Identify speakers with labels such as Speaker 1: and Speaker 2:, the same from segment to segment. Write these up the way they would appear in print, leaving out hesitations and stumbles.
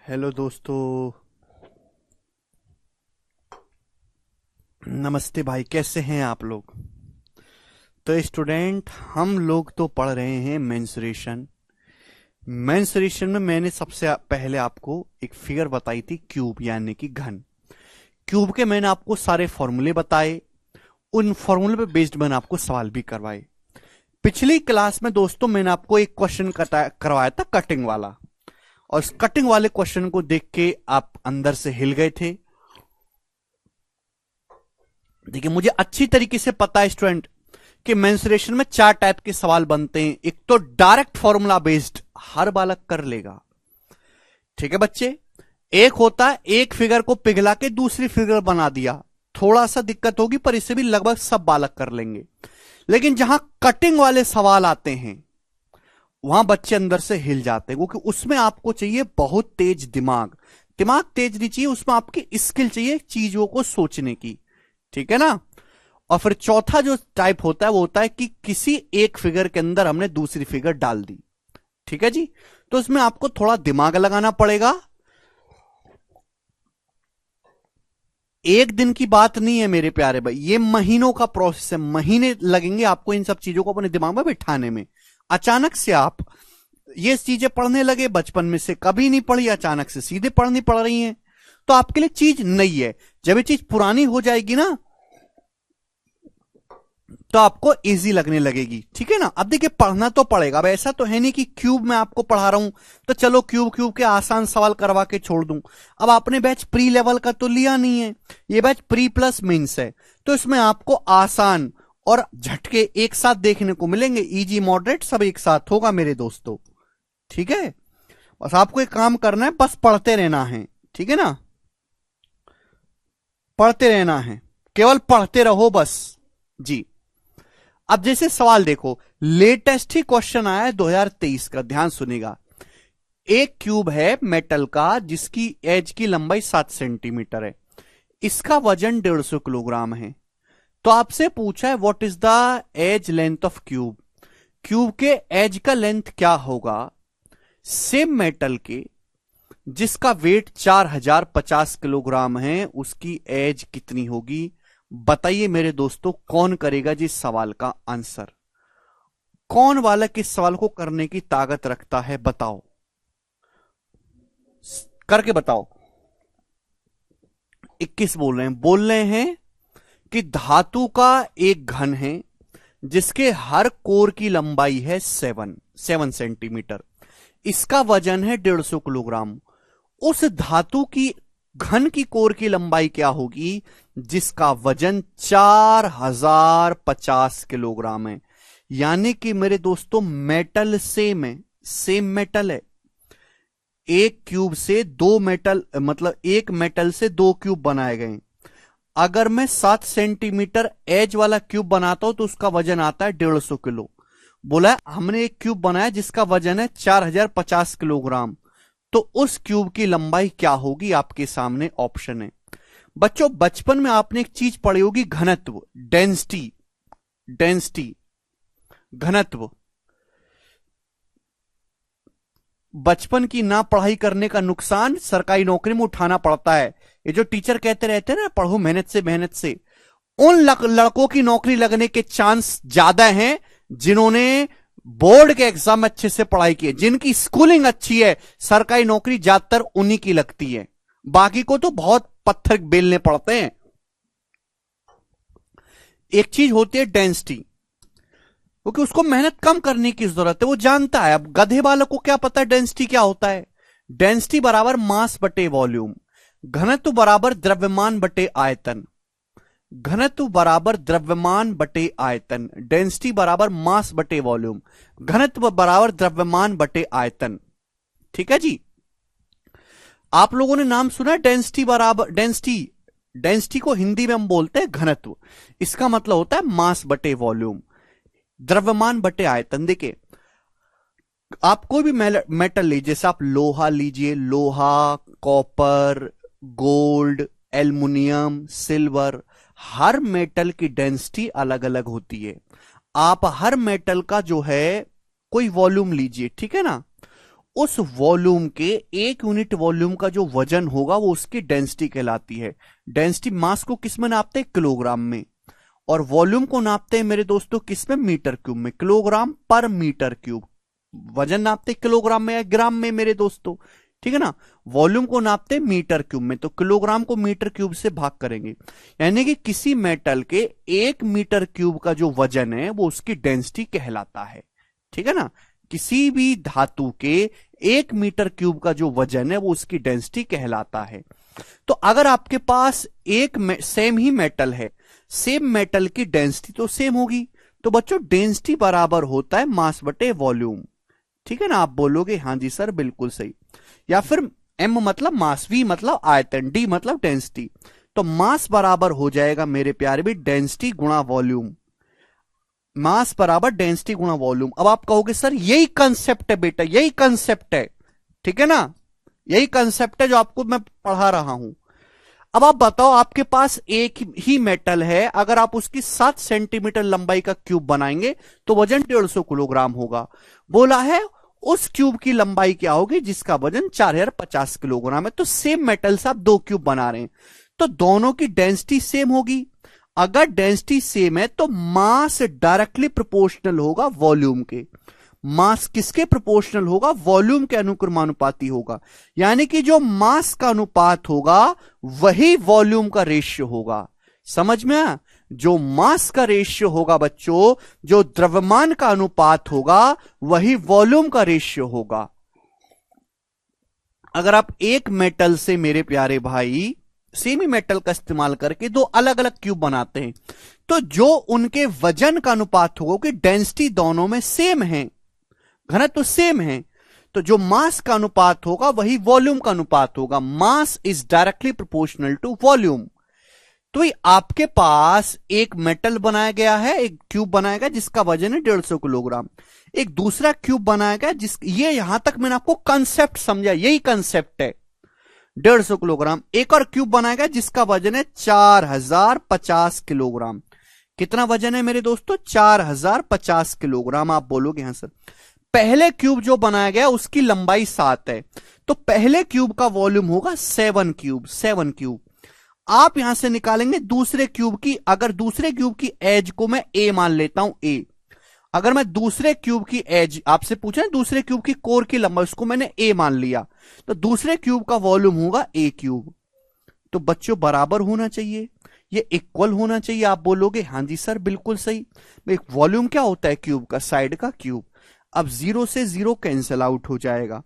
Speaker 1: Hello दोस्तों। नमस्ते भाई, कैसे हैं आप लोग? तो स्टूडेंट, हम लोग तो पढ़ रहे हैं मेंसुरेशन। मेंसुरेशन में मैंने सबसे पहले आपको एक फिगर बताई थी, क्यूब यानी कि घन। क्यूब के मैंने आपको सारे फॉर्मूले बताए, उन फॉर्मूले पे बेस्ड मैंने आपको सवाल भी करवाए। पिछली क्लास में दोस्तों मैंने आपको एक क्वेश्चन करवाया था कटिंग वाला, और उस कटिंग वाले क्वेश्चन को देख के आप अंदर से हिल गए थे। देखिए, मुझे अच्छी तरीके से पता है स्टूडेंट कि मेंसुरेशन में चार टाइप के सवाल बनते हैं। एक तो डायरेक्ट फॉर्मूला बेस्ड, हर बालक कर लेगा, ठीक है बच्चे। एक होता है एक फिगर को पिघला के दूसरी फिगर बना दिया, थोड़ा सा दिक्कत होगी पर इसे भी लगभग सब बालक कर लेंगे। लेकिन जहां कटिंग वाले सवाल आते हैं वहां बच्चे अंदर से हिल जाते हैं, क्योंकि उसमें आपको चाहिए बहुत तेज दिमाग। दिमाग तेज नहीं चाहिए, उसमें आपकी स्किल चाहिए चीजों को सोचने की, ठीक है ना। और फिर चौथा जो टाइप होता है वो होता है कि किसी एक फिगर के अंदर हमने दूसरी फिगर डाल दी, ठीक है जी। तो इसमें आपको थोड़ा दिमाग लगाना पड़ेगा। एक दिन की बात नहीं है मेरे प्यारे भाई, ये महीनों का प्रोसेस है। महीने लगेंगे आपको इन सब चीजों को अपने दिमाग में बिठाने में। अचानक से आप ये चीजें पढ़ने लगे, बचपन में से कभी नहीं पढ़ी, अचानक से सीधे पढ़नी पड़ रही हैं, तो आपके लिए चीज नई है। जब ये चीज पुरानी हो जाएगी ना तो आपको इजी लगने लगेगी, ठीक है ना। अब देखिए, पढ़ना तो पड़ेगा। अब ऐसा तो है नहीं कि क्यूब में आपको पढ़ा रहा हूं तो चलो क्यूब क्यूब के आसान सवाल करवा के छोड़ दूं। अब आपने बैच प्री लेवल का तो लिया नहीं है, ये बैच प्री प्लस मेंस है, तो इसमें आपको आसान और झटके एक साथ देखने को मिलेंगे। इजी मॉडरेट सब एक साथ होगा मेरे दोस्तों, ठीक है। बस आपको एक काम करना है, बस पढ़ते रहना है, ठीक है ना। पढ़ते रहना है, केवल पढ़ते रहो बस जी। अब जैसे सवाल देखो, लेटेस्ट ही क्वेश्चन आया है 2023 का, ध्यान सुनेगा। एक क्यूब है मेटल का जिसकी एज की लंबाई 7 सेंटीमीटर है, इसका वजन 150 किलोग्राम है। तो आपसे पूछा है what is the edge length of cube. Cube के एज का लेंथ क्या होगा सेम मेटल के जिसका वेट 4050 किलोग्राम है, उसकी एज कितनी होगी? बताइए मेरे दोस्तों, कौन करेगा जी इस सवाल का आंसर? कौन बालक इस सवाल को करने की ताकत रखता है? बताओ, करके बताओ। 21 बोल रहे हैं कि धातु का एक घन है जिसके हर कोर की लंबाई है 7 सेंटीमीटर, इसका वजन है 150 किलोग्राम। उस धातु की घन की कोर की लंबाई क्या होगी जिसका वजन 4050 किलोग्राम है? यानी कि मेरे दोस्तों मेटल सेम है, सेम मेटल है। एक क्यूब से दो मेटल, मतलब एक मेटल से दो क्यूब बनाए गए। अगर मैं 7 सेंटीमीटर एज वाला क्यूब बनाता हूं तो उसका वजन आता है 150 किलो। बोला है हमने एक क्यूब बनाया जिसका वजन है 4050 किलोग्राम, तो उस क्यूब की लंबाई क्या होगी? आपके सामने ऑप्शन है। बच्चों, बचपन में आपने एक चीज पढ़ी होगी, घनत्व, डेंसिटी। डेंसिटी, घनत्व। बचपन की ना पढ़ाई करने का नुकसान सरकारी नौकरी में उठाना पड़ता है। ये जो टीचर कहते रहते हैं ना पढ़ो मेहनत से मेहनत से, उन लड़कों की नौकरी लगने के चांस ज्यादा हैं जिन्होंने बोर्ड के एग्जाम अच्छे से पढ़ाई की है, जिनकी स्कूलिंग अच्छी है। सरकारी नौकरी ज्यादातर उन्हीं की लगती है, बाकी को तो बहुत पत्थर बेलने पड़ते हैं। एक चीज होती है डेंसिटी, क्योंकि उसको मेहनत कम करने की जरूरत है, वो जानता है। अब गधे वालों को क्या पता है डेंसिटी क्या होता है? डेंसिटी बराबर मास बटे वॉल्यूम, घनत्व बराबर द्रव्यमान बटे आयतन। घनत्व बराबर द्रव्यमान बटे आयतन, डेंसिटी बराबर मास बटे वॉल्यूम, घनत्व बराबर द्रव्यमान बटे आयतन, ठीक है जी। आप लोगों ने नाम सुना है डेंसिटी बराबर, डेंसिटी, डेंसिटी को हिंदी में हम बोलते हैं घनत्व, इसका मतलब होता है मास बटे वॉल्यूम, द्रव्यमान बटे आयतन। देखिए, आप कोई भी मेटल लीजिए, जैसे आप लोहा लीजिए, लोहा, कॉपर, गोल्ड, एल्युमिनियम, सिल्वर, हर मेटल की डेंसिटी अलग अलग होती है। आप हर मेटल का जो है कोई वॉल्यूम लीजिए, ठीक है ना, उस वॉल्यूम के एक यूनिट वॉल्यूम का जो वजन होगा वो उसकी डेंसिटी कहलाती है। डेंसिटी मास को किस में नापते हैं? किलोग्राम में। और वॉल्यूम को नापते हैं मेरे दोस्तों किस में? मीटर क्यूब में। किलोग्राम पर मीटर क्यूब। वजन नापते किलोग्राम में या ग्राम में मेरे दोस्तों, ठीक है ना। वॉल्यूम को नापते मीटर क्यूब में, तो किलोग्राम को मीटर क्यूब से भाग करेंगे। यानी कि किसी मेटल के 1 मीटर क्यूब का जो वजन है वो उसकी डेंसिटी कहलाता है, ठीक है ना। किसी भी धातु के 1 मीटर क्यूब का जो वजन है वो उसकी डेंसिटी कहलाता है। तो अगर आपके पास एक सेम ही मेटल है, सेम मेटल की डेंसिटी तो सेम होगी, तो बच्चों डेंसिटी बराबर होता है मास बटे वॉल्यूम, ठीक है ना। आप बोलोगे हाँ जी सर बिल्कुल सही। या फिर m मतलब मास, v मतलब आयतन, d मतलब डेंसिटी। तो मास बराबर हो जाएगा मेरे प्यारे भी डेंसिटी गुणा वॉल्यूम। मास बराबर डेंसिटी गुणा वॉल्यूम। अब आप कहोगे सर यही कंसेप्ट है बेटा, यही कंसेप्ट है, ठीक है ना, यही कंसेप्ट है जो आपको मैं पढ़ा रहा हूं। अब आप बताओ, आपके पास एक ही मेटल है, अगर आप उसकी 7 सेंटीमीटर लंबाई का क्यूब बनाएंगे तो वजन 150 किलोग्राम होगा। बोला है उस क्यूब की लंबाई क्या होगी जिसका वजन 4050 किलोग्राम है। तो सेम मेटल से आप 2 क्यूब बना रहे हैं, तो दोनों की डेंसिटी सेम होगी। अगर डेंसिटी सेम है तो मास डायरेक्टली प्रोपोर्शनल होगा वॉल्यूम के। मास किसके प्रोपोर्शनल होगा? वॉल्यूम के अनुक्रमानुपाती होगा। यानी कि जो मास का अनुपात होगा वही वॉल्यूम का रेशियो होगा। समझ में आया? जो मास का रेशियो होगा बच्चों, जो द्रव्यमान का अनुपात होगा वही वॉल्यूम का रेशियो होगा। अगर आप एक मेटल से मेरे प्यारे भाई सेमी मेटल का इस्तेमाल करके 2 अलग अलग क्यूब बनाते हैं, तो जो उनके वजन का अनुपात होगा कि डेंसिटी दोनों में सेम है, घनत्व तो सेम है, तो जो मास का अनुपात होगा वही वॉल्यूम का अनुपात होगा। Mass is directly proportional to volume. तो आपके पास एक मेटल बनाया गया है, एक क्यूब बनाया गया जिसका वजन है 150 किलोग्राम। एक दूसरा क्यूब बनाया गया ये यहां तक मैंने आपको कंसेप्ट समझा, यही कंसेप्ट है 150 किलोग्राम। एक और क्यूब बनाया गया जिसका वजन है 4050 किलोग्राम। कितना वजन है मेरे दोस्तों? 4050 किलोग्राम। आप बोलोगे हाँ सर। पहले क्यूब जो बनाया गया उसकी लंबाई 7 है, तो पहले क्यूब का वॉल्यूम होगा 7 क्यूब। आप यहां से निकालेंगे दूसरे क्यूब की। अगर दूसरे क्यूब की एज को मैं ए मान लेता हूं, ए, अगर मैं दूसरे क्यूब की एज, आपसे पूछा है दूसरे क्यूब की कोर की लंबाई, उसको मैंने ए मान लिया, तो दूसरे क्यूब का वॉल्यूम होगा ए क्यूब। तो बच्चों बराबर होना चाहिए, ये इक्वल होना चाहिए। आप बोलोगे हाँ जी सर बिल्कुल सही। एक वॉल्यूम क्या होता है? क्यूब का, साइड का क्यूब। अब 0 से 0 कैंसिल आउट हो जाएगा,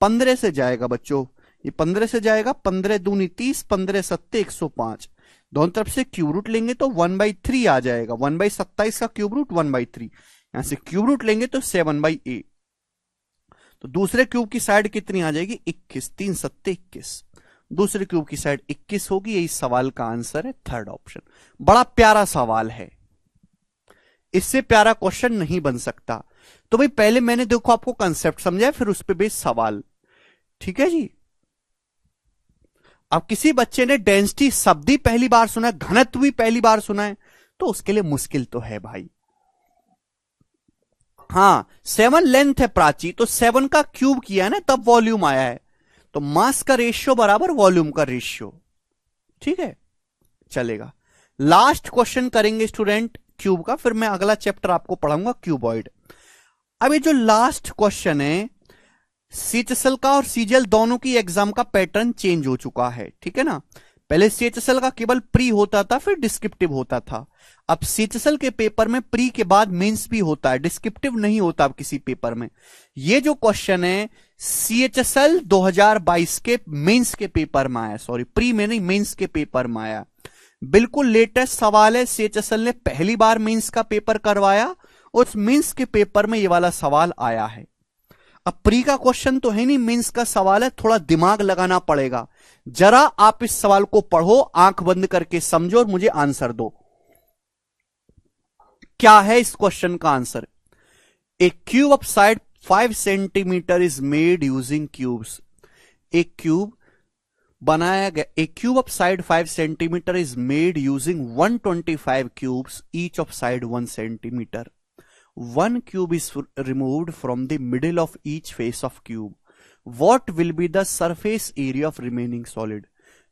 Speaker 1: 15 से जाएगा बच्चों, ये 15 से जाएगा, 15 दूनी 30, 15 सत्ते 105। दोनों तरफ से क्यूब रूट लेंगे तो 1/3 आ जाएगा। 1/27 का क्यूब रूट 1/3, यहां से क्यूब रूट लेंगे तो 7/8। तो दूसरे क्यूब की साइड कितनी आ जाएगी? 21, 3 सत्ते 21। दूसरे क्यूब की साइड 21 होगी। यही सवाल का आंसर है, थर्ड ऑप्शन। बड़ा प्यारा सवाल है, इससे प्यारा क्वेश्चन नहीं बन सकता। तो भाई पहले मैंने देखो आपको कंसेप्ट समझाया, फिर उस पर बेस सवाल, ठीक है जी। अब किसी बच्चे ने डेंसिटी शब्द ही पहली बार सुना है, घनत्व भी पहली बार सुना है, तो उसके लिए मुश्किल तो है भाई। हाँ 7 लेंथ है प्राची, तो 7 का क्यूब किया है ना तब वॉल्यूम आया है। तो मास का रेशियो बराबर वॉल्यूम का रेशियो, ठीक है, चलेगा। लास्ट क्वेश्चन करेंगे स्टूडेंट क्यूब का, फिर मैं अगला चैप्टर आपको पढ़ाऊंगा क्यूबॉइड। अब ये जो लास्ट क्वेश्चन है, सीएचएसएल का और सीजीएल दोनों की एग्जाम का पैटर्न चेंज हो चुका है, ठीक है ना। पहले सीएचएसएल का केवल प्री होता था, फिर डिस्क्रिप्टिव होता था। अब सीएचएसएल के पेपर में प्री के बाद मेंस भी होता है, डिस्क्रिप्टिव नहीं होता अब किसी पेपर में। ये जो क्वेश्चन है सीएचएसएल 2022 के मेंस के पेपर में आया, सॉरी प्री में नहीं, मेंस के पेपर में आया। बिल्कुल लेटेस्ट सवाल है, सीएचएसएल ने पहली बार मेंस का पेपर करवाया, उस मेंस के पेपर में ये वाला सवाल आया है। अब प्री का क्वेश्चन तो है नहीं, मेंस का सवाल है, थोड़ा दिमाग लगाना पड़ेगा। जरा आप इस सवाल को पढ़ो, आंख बंद करके समझो और मुझे आंसर दो। क्या है इस क्वेश्चन का answer? A cube of side 5 centimetre is made using cubes. एक क्यूब बनाया गया, a cube of side 5 centimetre is made using 125 cubes each of side 1 centimetre. One cube is removed from the middle of each face of cube. What will be the surface area of remaining solid,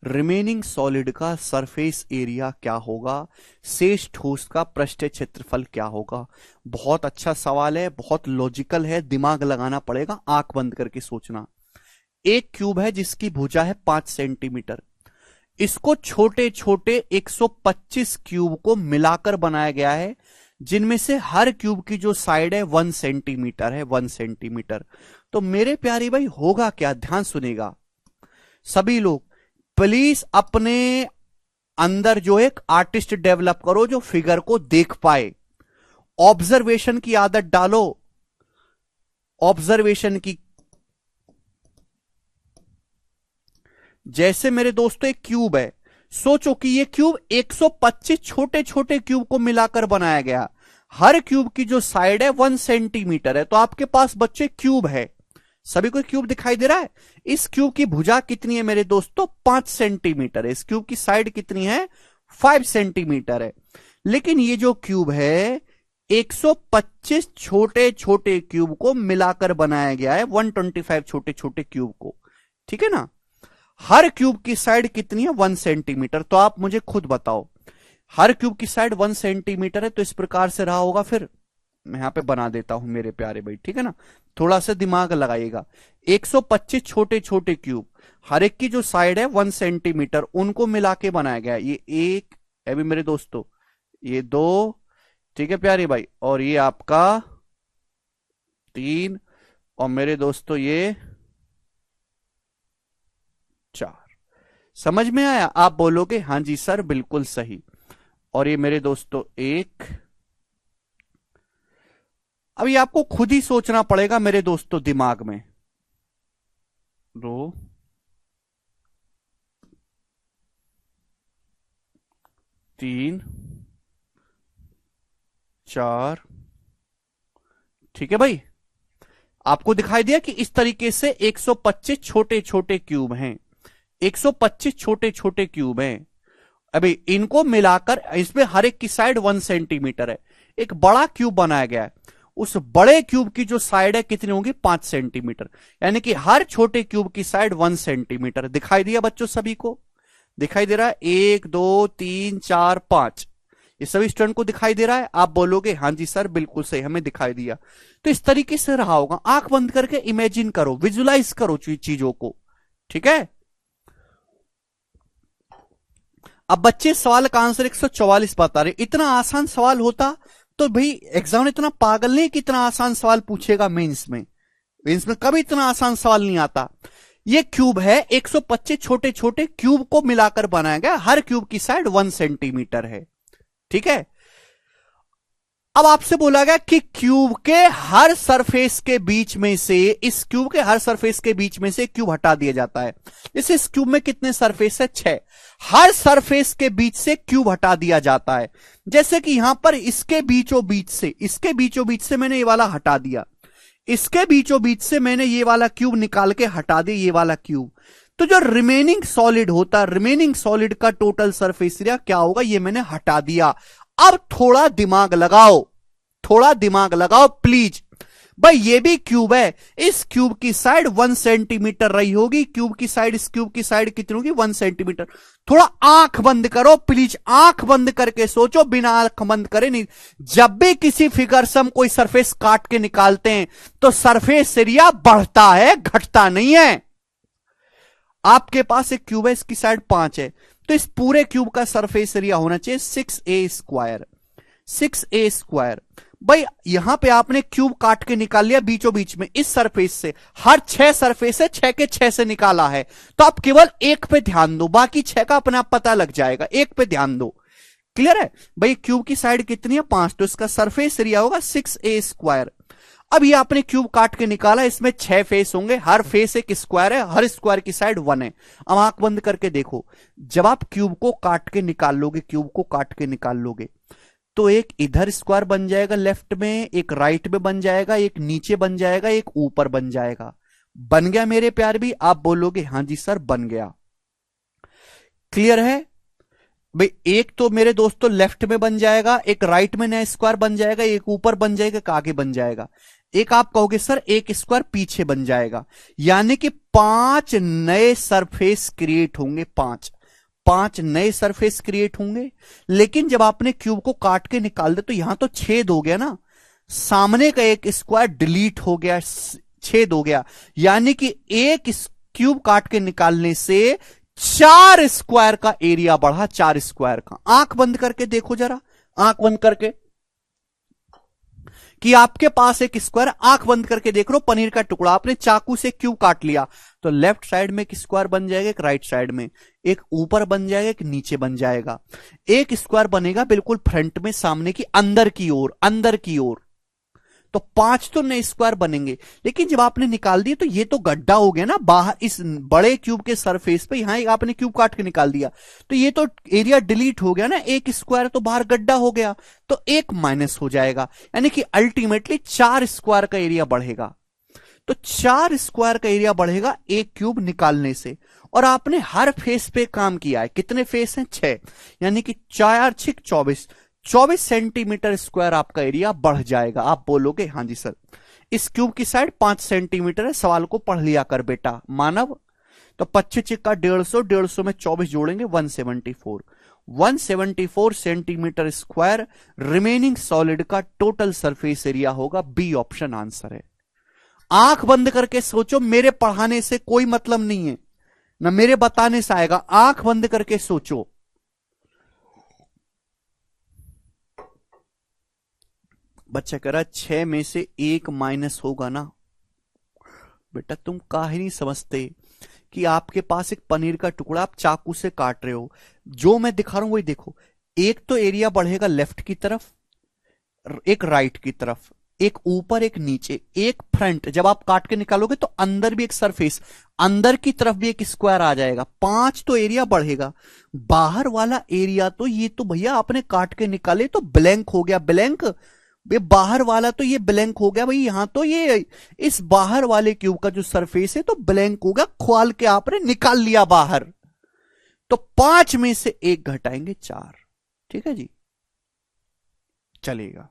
Speaker 1: remaining solid का surface area क्या होगा, शेष ठोस का पृष्ठीय क्षेत्रफल क्या होगा। बहुत अच्छा सवाल है, बहुत लॉजिकल है, दिमाग लगाना पड़ेगा, आंख बंद करके सोचना। एक क्यूब है जिसकी भुजा है 5 सेंटीमीटर, इसको छोटे छोटे 125 क्यूब को मिलाकर बनाया गया है, जिनमें से हर क्यूब की जो साइड है 1 सेंटीमीटर है, 1 सेंटीमीटर। तो मेरे प्यारे भाई होगा क्या, ध्यान सुनेगा सभी लोग, प्लीज अपने अंदर जो एक आर्टिस्ट डेवलप करो जो फिगर को देख पाए, ऑब्जर्वेशन की आदत डालो, ऑब्जर्वेशन की। जैसे मेरे दोस्तों एक क्यूब है, सोचो कि ये क्यूब 125 छोटे छोटे क्यूब को मिलाकर बनाया गया, हर क्यूब की जो साइड है 1 सेंटीमीटर है। तो आपके पास बच्चे क्यूब है, सभी को क्यूब दिखाई दे रहा है। इस क्यूब की भुजा कितनी है मेरे दोस्तों, 5 सेंटीमीटर है। इस क्यूब की साइड कितनी है, 5 सेंटीमीटर है। लेकिन ये जो क्यूब है 125 छोटे छोटे क्यूब को मिलाकर बनाया गया है, 125 छोटे छोटे क्यूब को, ठीक है ना। हर क्यूब की साइड कितनी है, 1 सेंटीमीटर। तो आप मुझे खुद बताओ, हर क्यूब की साइड 1 सेंटीमीटर है, तो इस प्रकार से रहा होगा। फिर मैं यहां पे बना देता हूं मेरे प्यारे भाई, ठीक है ना, थोड़ा सा दिमाग लगाइएगा। 125 छोटे छोटे क्यूब, हर एक की जो साइड है 1 सेंटीमीटर, उनको मिला के बनाया गया। ये एक अभी मेरे दोस्तों, ये 2, ठीक है प्यारे भाई, और ये आपका 3, और मेरे दोस्तों ये 4। समझ में आया? आप बोलोगे हां जी सर बिल्कुल सही। और ये मेरे दोस्तों 1। अभी आपको खुद ही सोचना पड़ेगा मेरे दोस्तों दिमाग में। 2, 3, 4, ठीक है भाई। आपको दिखाई दिया कि इस तरीके से 125 छोटे छोटे क्यूब हैं, 125 छोटे छोटे क्यूब हैं। अभी इनको मिलाकर इसमें हर एक की साइड 1 सेंटीमीटर है, एक बड़ा क्यूब बनाया गया है। उस बड़े क्यूब की जो साइड है कितनी होगी, 5 सेंटीमीटर, यानी कि हर छोटे क्यूब की साइड 1 सेंटीमीटर। दिखाई दिया बच्चों, सभी को दिखाई दे रहा है? 1 2 3 4 5, ये सभी स्टूडेंट को दिखाई दे रहा है? आप बोलोगे हां जी सर बिल्कुल सही, हमें दिखाई दिया। तो इस तरीके से रहा होगा, आंख बंद करके इमेजिन करो, विजुलाइज करो चीजों को, ठीक है। अब बच्चे सवाल का आंसर 144 बता रहे। इतना आसान सवाल होता तो भाई एग्जाम इतना पागल नहीं कि इतना आसान सवाल पूछेगा मेंस में। मेंस में कभी इतना आसान सवाल नहीं आता। ये क्यूब है, 125 छोटे छोटे क्यूब को मिलाकर बनाया गया, हर क्यूब की साइड 1 सेंटीमीटर है, ठीक है। अब आपसे बोला गया कि क्यूब के हर सरफेस के बीच में से, इस क्यूब के हर सरफेस के बीच में से क्यूब हटा दिया जाता है। जैसे इस क्यूब में कितने सरफेस है, 6, हर सरफेस के बीच से क्यूब हटा दिया जाता है। जैसे कि यहां पर इसके बीचों बीच से मैंने ये वाला हटा दिया, इसके बीचों बीच से मैंने ये वाला क्यूब निकाल के हटा दिया, ये वाला क्यूब। तो जो रिमेनिंग सॉलिड होता है, रिमेनिंग सॉलिड का टोटल सरफेस एरिया क्या होगा, ये मैंने हटा दिया। अब थोड़ा दिमाग लगाओ, थोड़ा दिमाग लगाओ प्लीज भाई। ये भी क्यूब है, इस क्यूब की साइड 1 सेंटीमीटर रही होगी, क्यूब की साइड, इस क्यूब की साइड कितनी होगी, 1 सेंटीमीटर। थोड़ा आंख बंद करो प्लीज, आंख बंद करके सोचो, बिना आंख बंद करे नहीं। जब भी किसी फिगर से हम कोई सरफेस काट के निकालते हैं तो सरफेस एरिया बढ़ता है, घटता नहीं है। आपके पास एक क्यूब है, इसकी साइड 5 है, तो इस पूरे क्यूब का सरफेस एरिया होना चाहिए 6a स्क्वायर, 6a स्क्वायर। भाई यहां पे आपने क्यूब काट के निकाल लिया बीचों बीच में, इस सरफेस से, हर 6 सरफेस है, 6 के 6 से निकाला है, तो आप केवल एक पे ध्यान दो, बाकी 6 का अपने आप पता लग जाएगा, एक पे ध्यान दो। क्लियर है भाई? क्यूब की साइड कितनी है, 5, तो इसका सरफेस एरिया होगा 6a स्क्वायर। अब ये आपने क्यूब काट के निकाला, इसमें 6 फेस होंगे, हर फेस एक स्क्वायर है, हर स्क्वायर की साइड 1 है। अब आंख बंद करके देखो, जब आप क्यूब को काट के निकाल लोगे, क्यूब को काट के निकाल लोगे, तो एक इधर स्क्वायर बन जाएगा लेफ्ट में, एक राइट में बन जाएगा, एक नीचे बन जाएगा, एक ऊपर बन जाएगा। बन गया मेरे प्यार भी? आप बोलोगे हां जी सर बन गया। क्लियर है भाई? एक तो मेरे दोस्तों लेफ्ट में बन जाएगा, एक राइट में नया स्क्वायर बन जाएगा, एक ऊपर बन जाएगा, एक आगे बन जाएगा। एक आप कहोगे सर एक स्क्वायर पीछे बन जाएगा, यानी कि 5 नए सरफेस क्रिएट होंगे, 5 नए सरफेस क्रिएट होंगे। लेकिन जब आपने क्यूब को काट के निकाल दे तो यहां तो छेद हो गया ना, सामने का एक स्क्वायर डिलीट हो गया, छेद हो गया, यानी कि एक क्यूब काट के निकालने से 4 स्क्वायर का एरिया बढ़ा, 4 स्क्वायर का। आंख बंद करके देखो जरा, आंख बंद करके, कि आपके पास एक स्क्वायर, आंख बंद करके देख लो, पनीर का टुकड़ा आपने चाकू से क्यूब काट लिया तो लेफ्ट साइड में एक स्क्वायर बन जाएगा, एक राइट साइड में, एक ऊपर बन जाएगा, एक नीचे बन जाएगा। एक स्क्वायर बनेगा बिल्कुल फ्रंट में, सामने की अंदर की ओर, अंदर की ओर। तो 5 तो नए स्क्वायर बनेंगे। लेकिन जब आपने निकाल दिए तो ये तो गड्ढा हो गया ना बाहर, इस बड़े क्यूब के सरफेस पे, यहां आपने क्यूब काट के निकाल दिया तो ये तो एरिया डिलीट हो गया ना, एक स्क्वायर तो बाहर गड्ढा हो गया, तो एक माइनस हो जाएगा, यानी कि अल्टीमेटली 4 स्क्वायर का एरिया बढ़ेगा। तो 4 स्क्वायर का एरिया बढ़ेगा एक क्यूब निकालने से। और आपने हर फेस पे काम किया है, कितने फेस हैं? 6, यानी कि 4 6 24 सेंटीमीटर स्क्वायर आपका एरिया बढ़ जाएगा। आप बोलोगे हां जी सर, इस क्यूब की साइड 5 सेंटीमीटर है, सवाल को पढ़ लिया कर बेटा मानव। तो 25 का 150, 150 में 24 जोड़ेंगे 174, 174 सेंटीमीटर स्क्वायर रिमेनिंग सॉलिड का टोटल सरफेस एरिया होगा। बी ऑप्शन आंसर है। आंख बंद करके सोचो, मेरे पढ़ाने से कोई मतलब नहीं है, ना मेरे बताने से आएगा, आंख बंद करके सोचो। बच्चा कह रहा 6 में से 1 माइनस होगा ना। बेटा तुम काहे नहीं समझते कि आपके पास एक पनीर का टुकड़ा आप चाकू से काट रहे हो, जो मैं दिखा रहा हूं वही देखो। एक तो एरिया बढ़ेगा लेफ्ट की तरफ, एक राइट की तरफ, एक ऊपर एक नीचे, एक फ्रंट। जब आप काट के निकालोगे तो अंदर भी एक सरफेस, अंदर की तरफ भी एक स्क्वायर आ जाएगा। 5 तो एरिया बढ़ेगा। बाहर वाला एरिया तो ये तो भैया आपने काट के निकाले तो ब्लैंक हो गया, ब्लैंक। ये बाहर वाला तो ये ब्लैंक हो गया भाई, यहां तो ये इस बाहर वाले क्यूब का जो सरफेस है तो ब्लैंक हो गया, खोल के आपने निकाल लिया बाहर। तो 5 में से 1 घटाएंगे 4। ठीक है जी, चलेगा।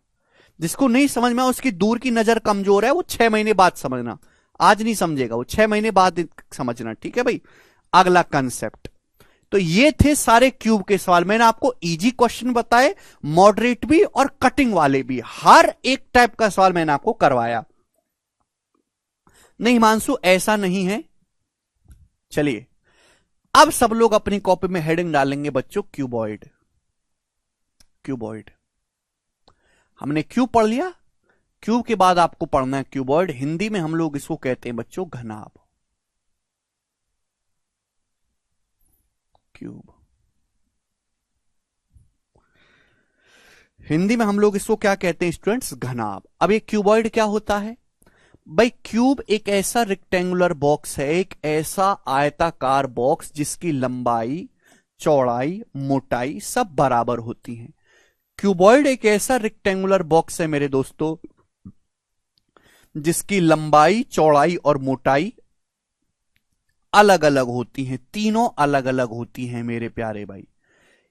Speaker 1: जिसको नहीं समझ में उसकी दूर की नजर कमजोर है, वो 6 महीने बाद समझना, आज नहीं समझेगा वो, 6 महीने बाद समझना। ठीक है भाई, अगला कंसेप्ट। तो ये थे सारे क्यूब के सवाल। मैंने आपको इजी क्वेश्चन बताए, मॉडरेट भी और कटिंग वाले भी, हर एक टाइप का सवाल मैंने आपको करवाया। नहीं हिमांशु ऐसा नहीं है। चलिए अब सब लोग अपनी कॉपी में हेडिंग डालेंगे बच्चों, क्यूबॉइड। क्यूबॉइड हमने क्यूब पढ़ लिया, क्यूब के बाद आपको पढ़ना है क्यूबॉइड। हिंदी में हम लोग इसको कहते हैं बच्चों घनाभ। क्यूब हिंदी में हम लोग इसको क्या कहते हैं स्टूडेंट्स? घनाभ। अब ये क्यूबॉइड क्या होता है भाई? क्यूब एक ऐसा रेक्टेंगुलर बॉक्स है, एक ऐसा आयताकार बॉक्स जिसकी लंबाई चौड़ाई मोटाई सब बराबर होती है। क्यूबॉइड एक ऐसा रेक्टेंगुलर बॉक्स है मेरे दोस्तों जिसकी लंबाई चौड़ाई और मोटाई अलग अलग होती हैं, तीनों अलग अलग होती हैं मेरे प्यारे भाई।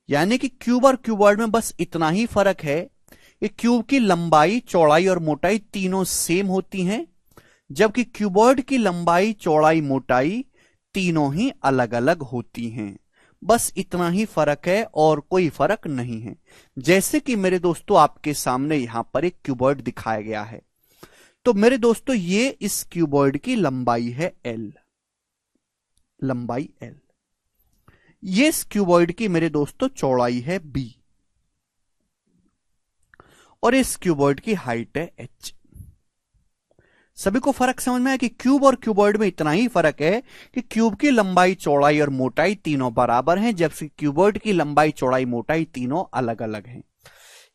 Speaker 1: यानी कि क्यूब और क्यूबॉइड में बस इतना ही फर्क है कि क्यूब की लंबाई चौड़ाई और मोटाई तीनों सेम होती हैं, जबकि क्यूबॉइड की लंबाई चौड़ाई मोटाई तीनों ही अलग अलग होती हैं। बस इतना ही फर्क है और कोई फर्क नहीं है। जैसे कि मेरे दोस्तों आपके सामने यहां पर एक क्यूबॉइड दिखाया गया है, तो मेरे दोस्तों ये इस क्यूबॉइड की लंबाई है L, लंबाई L। ये इस क्यूबॉइड की मेरे दोस्तों चौड़ाई है B और इस क्यूबॉइड की हाइट है H। सभी को फर्क समझ में आया कि क्यूब और क्यूबॉइड में इतना ही फर्क है कि क्यूब की लंबाई चौड़ाई और मोटाई तीनों बराबर हैं, जबकि क्यूबॉइड की लंबाई चौड़ाई मोटाई तीनों अलग अलग हैं।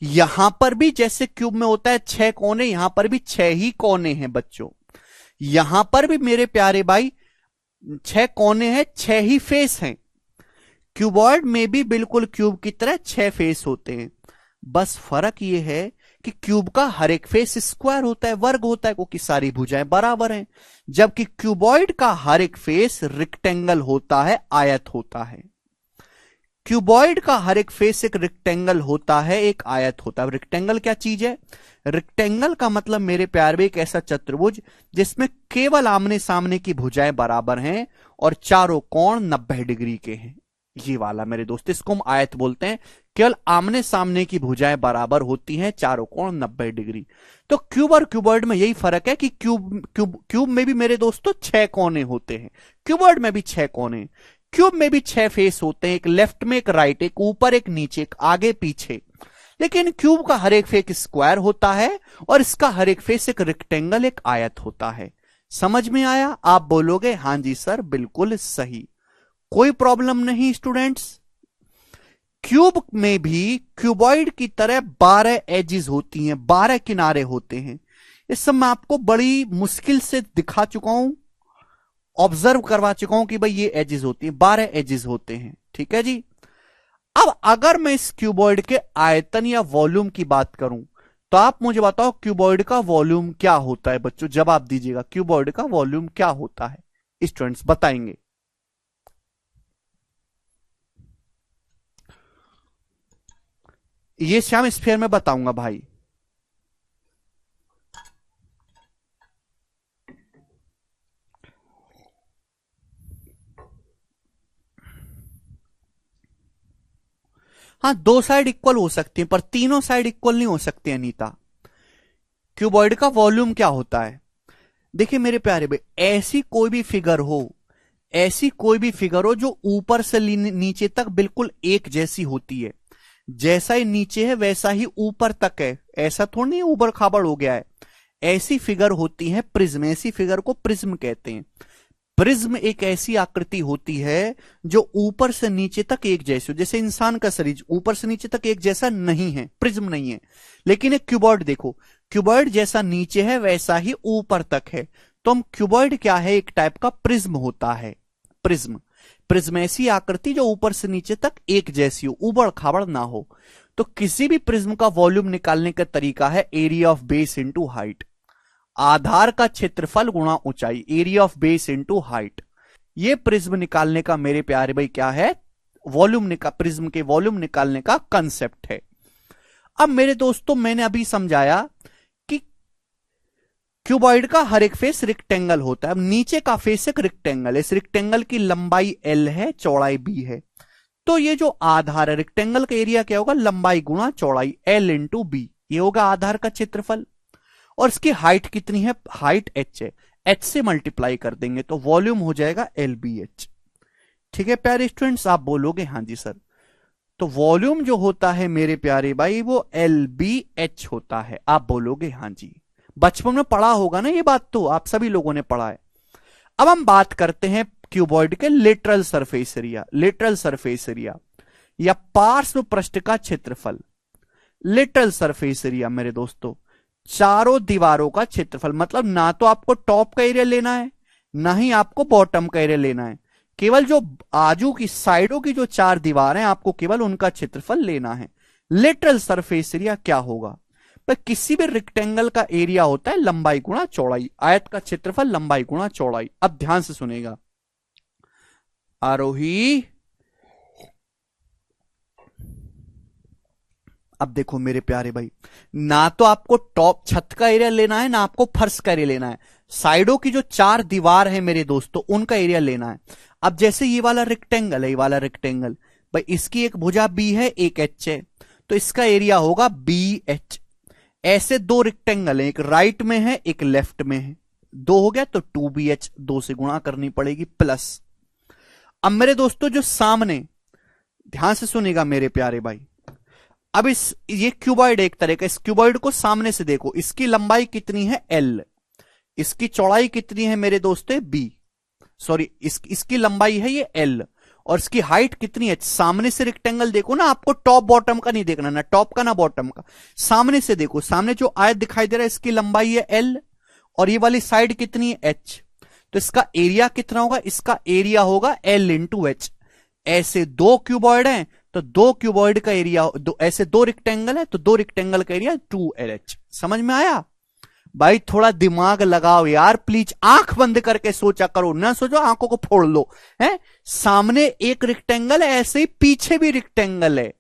Speaker 1: यहां पर भी जैसे क्यूब में होता है 6 कोने, यहां पर भी 6 ही कोने हैं बच्चों। यहां पर भी मेरे प्यारे भाई 6 कोने हैं, 6 ही फेस हैं। क्यूबॉइड में भी बिल्कुल क्यूब की तरह 6 फेस होते हैं। बस फर्क यह है कि क्यूब का हर एक फेस स्क्वायर होता है, वर्ग होता है, क्योंकि सारी भुजाएं बराबर हैं, जबकि क्यूबॉइड का हर एक फेस रेक्टेंगल होता है, आयत होता है। क्यूबॉइड का हर एक फेस एक रेक्टेंगल होता है, एक आयत होता है। रेक्टेंगल क्या चीज है? रेक्टेंगल का मतलब मेरे प्यार में एक ऐसा चतुर्भुज जिसमें केवल आमने सामने की भुजाएं बराबर हैं और चारों कोण 90 डिग्री के हैं। ये वाला मेरे दोस्त, इसको हम आयत बोलते हैं। केवल आमने सामने की भुजाएं बराबर होती हैं, चारों कोण 90 डिग्री। तो क्यूब और क्यूबॉइड में यही फर्क है कि क्यूब में भी मेरे दोस्तों 6 कोने होते हैं, क्यूबॉइड में भी 6 कोने। क्यूब में भी 6 फेस होते हैं, एक लेफ्ट में, एक राइट, एक ऊपर, एक नीचे, एक आगे पीछे। लेकिन क्यूब का हर एक फेस एक स्क्वायर होता है और इसका हर एक फेस एक रेक्टेंगल, एक आयत होता है। समझ में आया? आप बोलोगे हां जी सर, बिल्कुल सही, कोई प्रॉब्लम नहीं स्टूडेंट्स। क्यूब में भी क्यूबॉइड की तरह 12 एजेस होती हैं, 12 किनारे होते हैं। इस सब मैं आपको बड़ी मुश्किल से दिखा चुका हूं, ऑब्जर्व करवा चुका हूं कि भाई ये एजेस होती हैं, 12 एजेस होते हैं। ठीक है जी। अब अगर मैं इस क्यूबॉइड के आयतन या वॉल्यूम की बात करूं तो आप मुझे बताओ क्यूबॉइड का वॉल्यूम क्या होता है? बच्चों जवाब दीजिएगा, क्यूबॉइड का वॉल्यूम क्या होता है? स्टूडेंट्स बताएंगे। ये श्याम स्फीयर में बताऊंगा भाई। हाँ, 2 साइड इक्वल हो सकती हैं पर तीनों साइड इक्वल नहीं हो सकती अनीता। क्यूबॉइड का वॉल्यूम क्या होता है? देखिए मेरे प्यारे भाई, ऐसी कोई भी फिगर हो, ऐसी कोई भी फिगर हो जो ऊपर से नीचे तक बिल्कुल एक जैसी होती है, जैसा ही नीचे है वैसा ही ऊपर तक है, ऐसा थोड़ी नहीं ऊपर खाबड़ हो गया है। ऐसी फिगर होती है प्रिज्म, ऐसी फिगर को प्रिज्म कहते हैं। प्रिज्म एक ऐसी आकृति होती है जो ऊपर से नीचे तक एक जैसी हो, जैसे इंसान का शरीर ऊपर से नीचे तक एक जैसा नहीं है, प्रिज्म नहीं है। लेकिन एक क्यूबॉइड देखो, क्यूबॉइड जैसा नीचे है वैसा ही ऊपर तक है, तो हम क्यूबॉइड क्या है? एक टाइप का प्रिज्म होता है। प्रिज्म, प्रिज्म ऐसी आकृति जो ऊपर से नीचे तक एक जैसी हो, उबड़ खाबड़ ना हो। तो किसी भी प्रिज्म का वॉल्यूम निकालने का तरीका है area of base into height, आधार का क्षेत्रफल गुणा ऊंचाई, area of base into height. ये प्रिज्म निकालने का मेरे प्यारे भाई क्या है? वॉल्यूम प्रिज्म के वॉल्यूम निकालने का कंसेप्ट है। अब मेरे दोस्तों मैंने अभी समझाया कि क्यूबॉइड का हर एक फेस रेक्टेंगल होता है। अब नीचे का फेस एक रेक्टेंगल है, इस रेक्टेंगल की लंबाई L है, चौड़ाई B है। तो ये जो आधार है रेक्टेंगल का एरिया क्या होगा? लंबाई गुणा चौड़ाई, L इंटू B, ये होगा आधार का क्षेत्रफल। और इसकी हाइट कितनी है? हाइट h है, h से मल्टीप्लाई कर देंगे तो वॉल्यूम हो जाएगा LBH। ठीक है प्यारे स्टूडेंट्स, आप बोलोगे हां जी सर। तो वॉल्यूम जो होता है मेरे प्यारे भाई वो LBH होता है, आप बोलोगे हां जी। बचपन में पढ़ा होगा ना ये बात, तो आप सभी लोगों ने पढ़ा है। अब हम बात करते हैं क्यूबॉइड के lateral surface area. Lateral surface area या पार्श्व पृष्ठ का क्षेत्रफल। लेटरल सरफेस एरिया मेरे दोस्तों चारों दीवारों का क्षेत्रफल, मतलब ना तो आपको टॉप का एरिया लेना है ना ही आपको बॉटम का एरिया लेना है, केवल जो आजू की साइडों की जो 4 दीवारें आपको केवल उनका क्षेत्रफल लेना है। लेटरल सरफेस एरिया क्या होगा? पर किसी भी रेक्टेंगल का एरिया होता है लंबाई गुणा चौड़ाई, आयत का क्षेत्रफल लंबाई गुणा चौड़ाई। अब ध्यान से सुनेगा आरोही। अब देखो मेरे प्यारे भाई, ना तो आपको टॉप छत का एरिया लेना है ना आपको फर्श का एरिया लेना है, साइडों की जो 4 दीवार है मेरे दोस्तों उनका एरिया लेना है। अब जैसे ये वाला रेक्टेंगल है, ये वाला रेक्टेंगल भाई, इसकी एक भुजा B है, एक H है, तो इसका एरिया होगा BH। ऐसे 2 रेक्टेंगल है, एक राइट में है एक लेफ्ट में है, 2 हो गया तो 2BH, 2 से गुणा करनी पड़ेगी प्लस। अब मेरे दोस्तों जो सामने, ध्यान से सुनेगा मेरे प्यारे भाई, अब ये क्यूबॉइड एक तरह का, इस क्यूबॉइड को सामने से देखो, इसकी लंबाई कितनी है L, इसकी चौड़ाई कितनी है मेरे दोस्तों B, सॉरी इसकी लंबाई है ये L और इसकी हाइट कितनी है। सामने से रेक्टेंगल देखो ना, आपको टॉप बॉटम का नहीं देखना, ना टॉप का ना बॉटम का, सामने से देखो, सामने जो आयत दिखाई दे रहा है इसकी लंबाई है L और ये वाली साइड कितनी है H, तो इसका एरिया कितना होगा? इसका एरिया होगा L इंटू H। ऐसे 2 क्यूबॉइड हैं तो 2 क्यूबॉइड का एरिया, ऐसे 2 रेक्टेंगल है तो 2 रेक्टेंगल का एरिया 2LH। समझ में आया? भाई थोड़ा दिमाग लगाओ यार प्लीज, आंख बंद करके सोचा करो, ना सोचो आंखों को फोड़ लो। है सामने एक रेक्टेंगल है, ऐसे ही पीछे भी रेक्टेंगल है,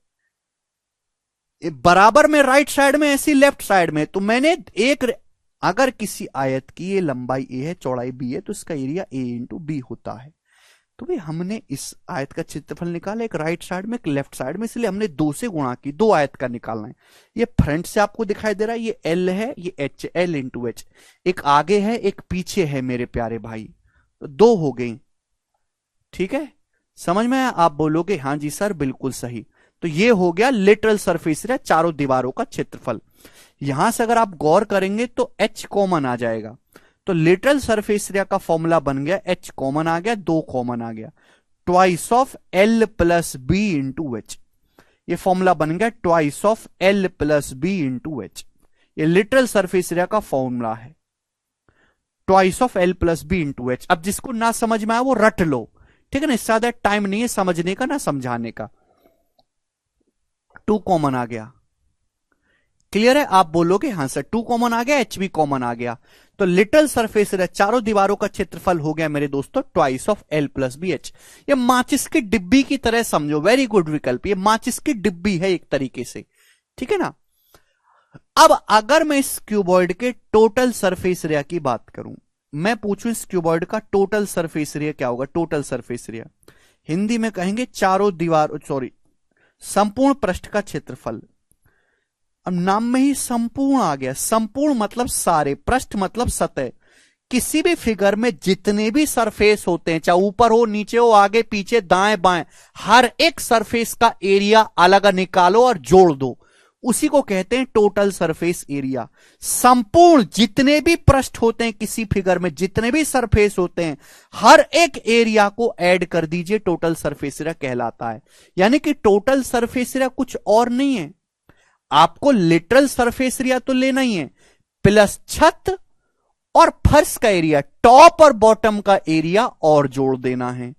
Speaker 1: बराबर में राइट साइड में, ऐसी लेफ्ट साइड में। तो मैंने अगर किसी आयत की ये लंबाई ए है, चौड़ाई बी है, तो इसका एरिया ए इंटू बी होता है। तो भाई हमने इस आयत का क्षेत्रफल निकाला, एक राइट साइड में एक लेफ्ट साइड में, इसलिए हमने 2 से गुणा की, 2 आयत का निकालना है। ये फ्रंट से आपको दिखाई दे रहा है, ये एल है, ये एच, एल इंटू एच, एक आगे है एक पीछे है मेरे प्यारे भाई, तो 2 हो गई। ठीक है, समझ में आया? आप बोलोगे हाँ जी सर बिल्कुल सही। तो ये हो गया लिटरल सरफेस एरिया, चारों दीवारों का क्षेत्रफल। यहां से अगर आप गौर करेंगे तो एच कॉमन आ जाएगा, तो लिटरल सरफेस एरिया का फॉर्मूला बन गया, एच कॉमन आ गया, 2 कॉमन आ गया, twice of L plus B into H. ये फॉर्मूला बन गया twice of L plus B into H. ये लिटरल सरफेस एरिया का फॉर्मूला है, twice of L plus B into H. अब जिसको ना समझ में आया वो रट लो, ठीक है ना, इससे ज्यादा टाइम नहीं है समझने का ना समझाने का। 2 कॉमन आ गया, क्लियर है? आप बोलोगे हाँ सर 2 कॉमन आ गया, एच भी कॉमन आ गया, तो लिटरल सरफेस एरिया चारों दीवारों का क्षेत्रफल हो गया मेरे दोस्तों twice of L plus B H. ये माचिस की डिब्बी की तरह समझो, वेरी गुड विकल्प, ये माचिस की डिब्बी है एक तरीके से, ठीक है ना। अब अगर मैं इस क्यूबॉइड के टोटल सरफेस एरिया की बात करूं, मैं पूछूं इस क्यूबॉइड का टोटल सरफेस एरिया क्या होगा? टोटल सरफेस एरिया हिंदी में कहेंगे चारों दीवार, सॉरी संपूर्ण पृष्ठ का क्षेत्रफल। अब नाम में ही संपूर्ण आ गया, संपूर्ण मतलब सारे, पृष्ठ मतलब सतह। किसी भी फिगर में जितने भी सरफेस होते हैं, चाहे ऊपर हो नीचे हो आगे पीछे दाएं बाएं, हर एक सरफेस का एरिया अलग निकालो और जोड़ दो, उसी को कहते हैं टोटल सरफेस एरिया। संपूर्ण जितने भी पृष्ठ होते हैं किसी फिगर में, जितने भी सरफेस होते हैं, हर एक एरिया को ऐड कर दीजिए, टोटल सरफेस एरिया कहलाता है। यानी कि टोटल सरफेस एरिया कुछ और नहीं है, आपको लिटरल सरफेस एरिया तो लेना ही है, प्लस छत और फर्श का एरिया, टॉप और बॉटम का एरिया और जोड़ देना है।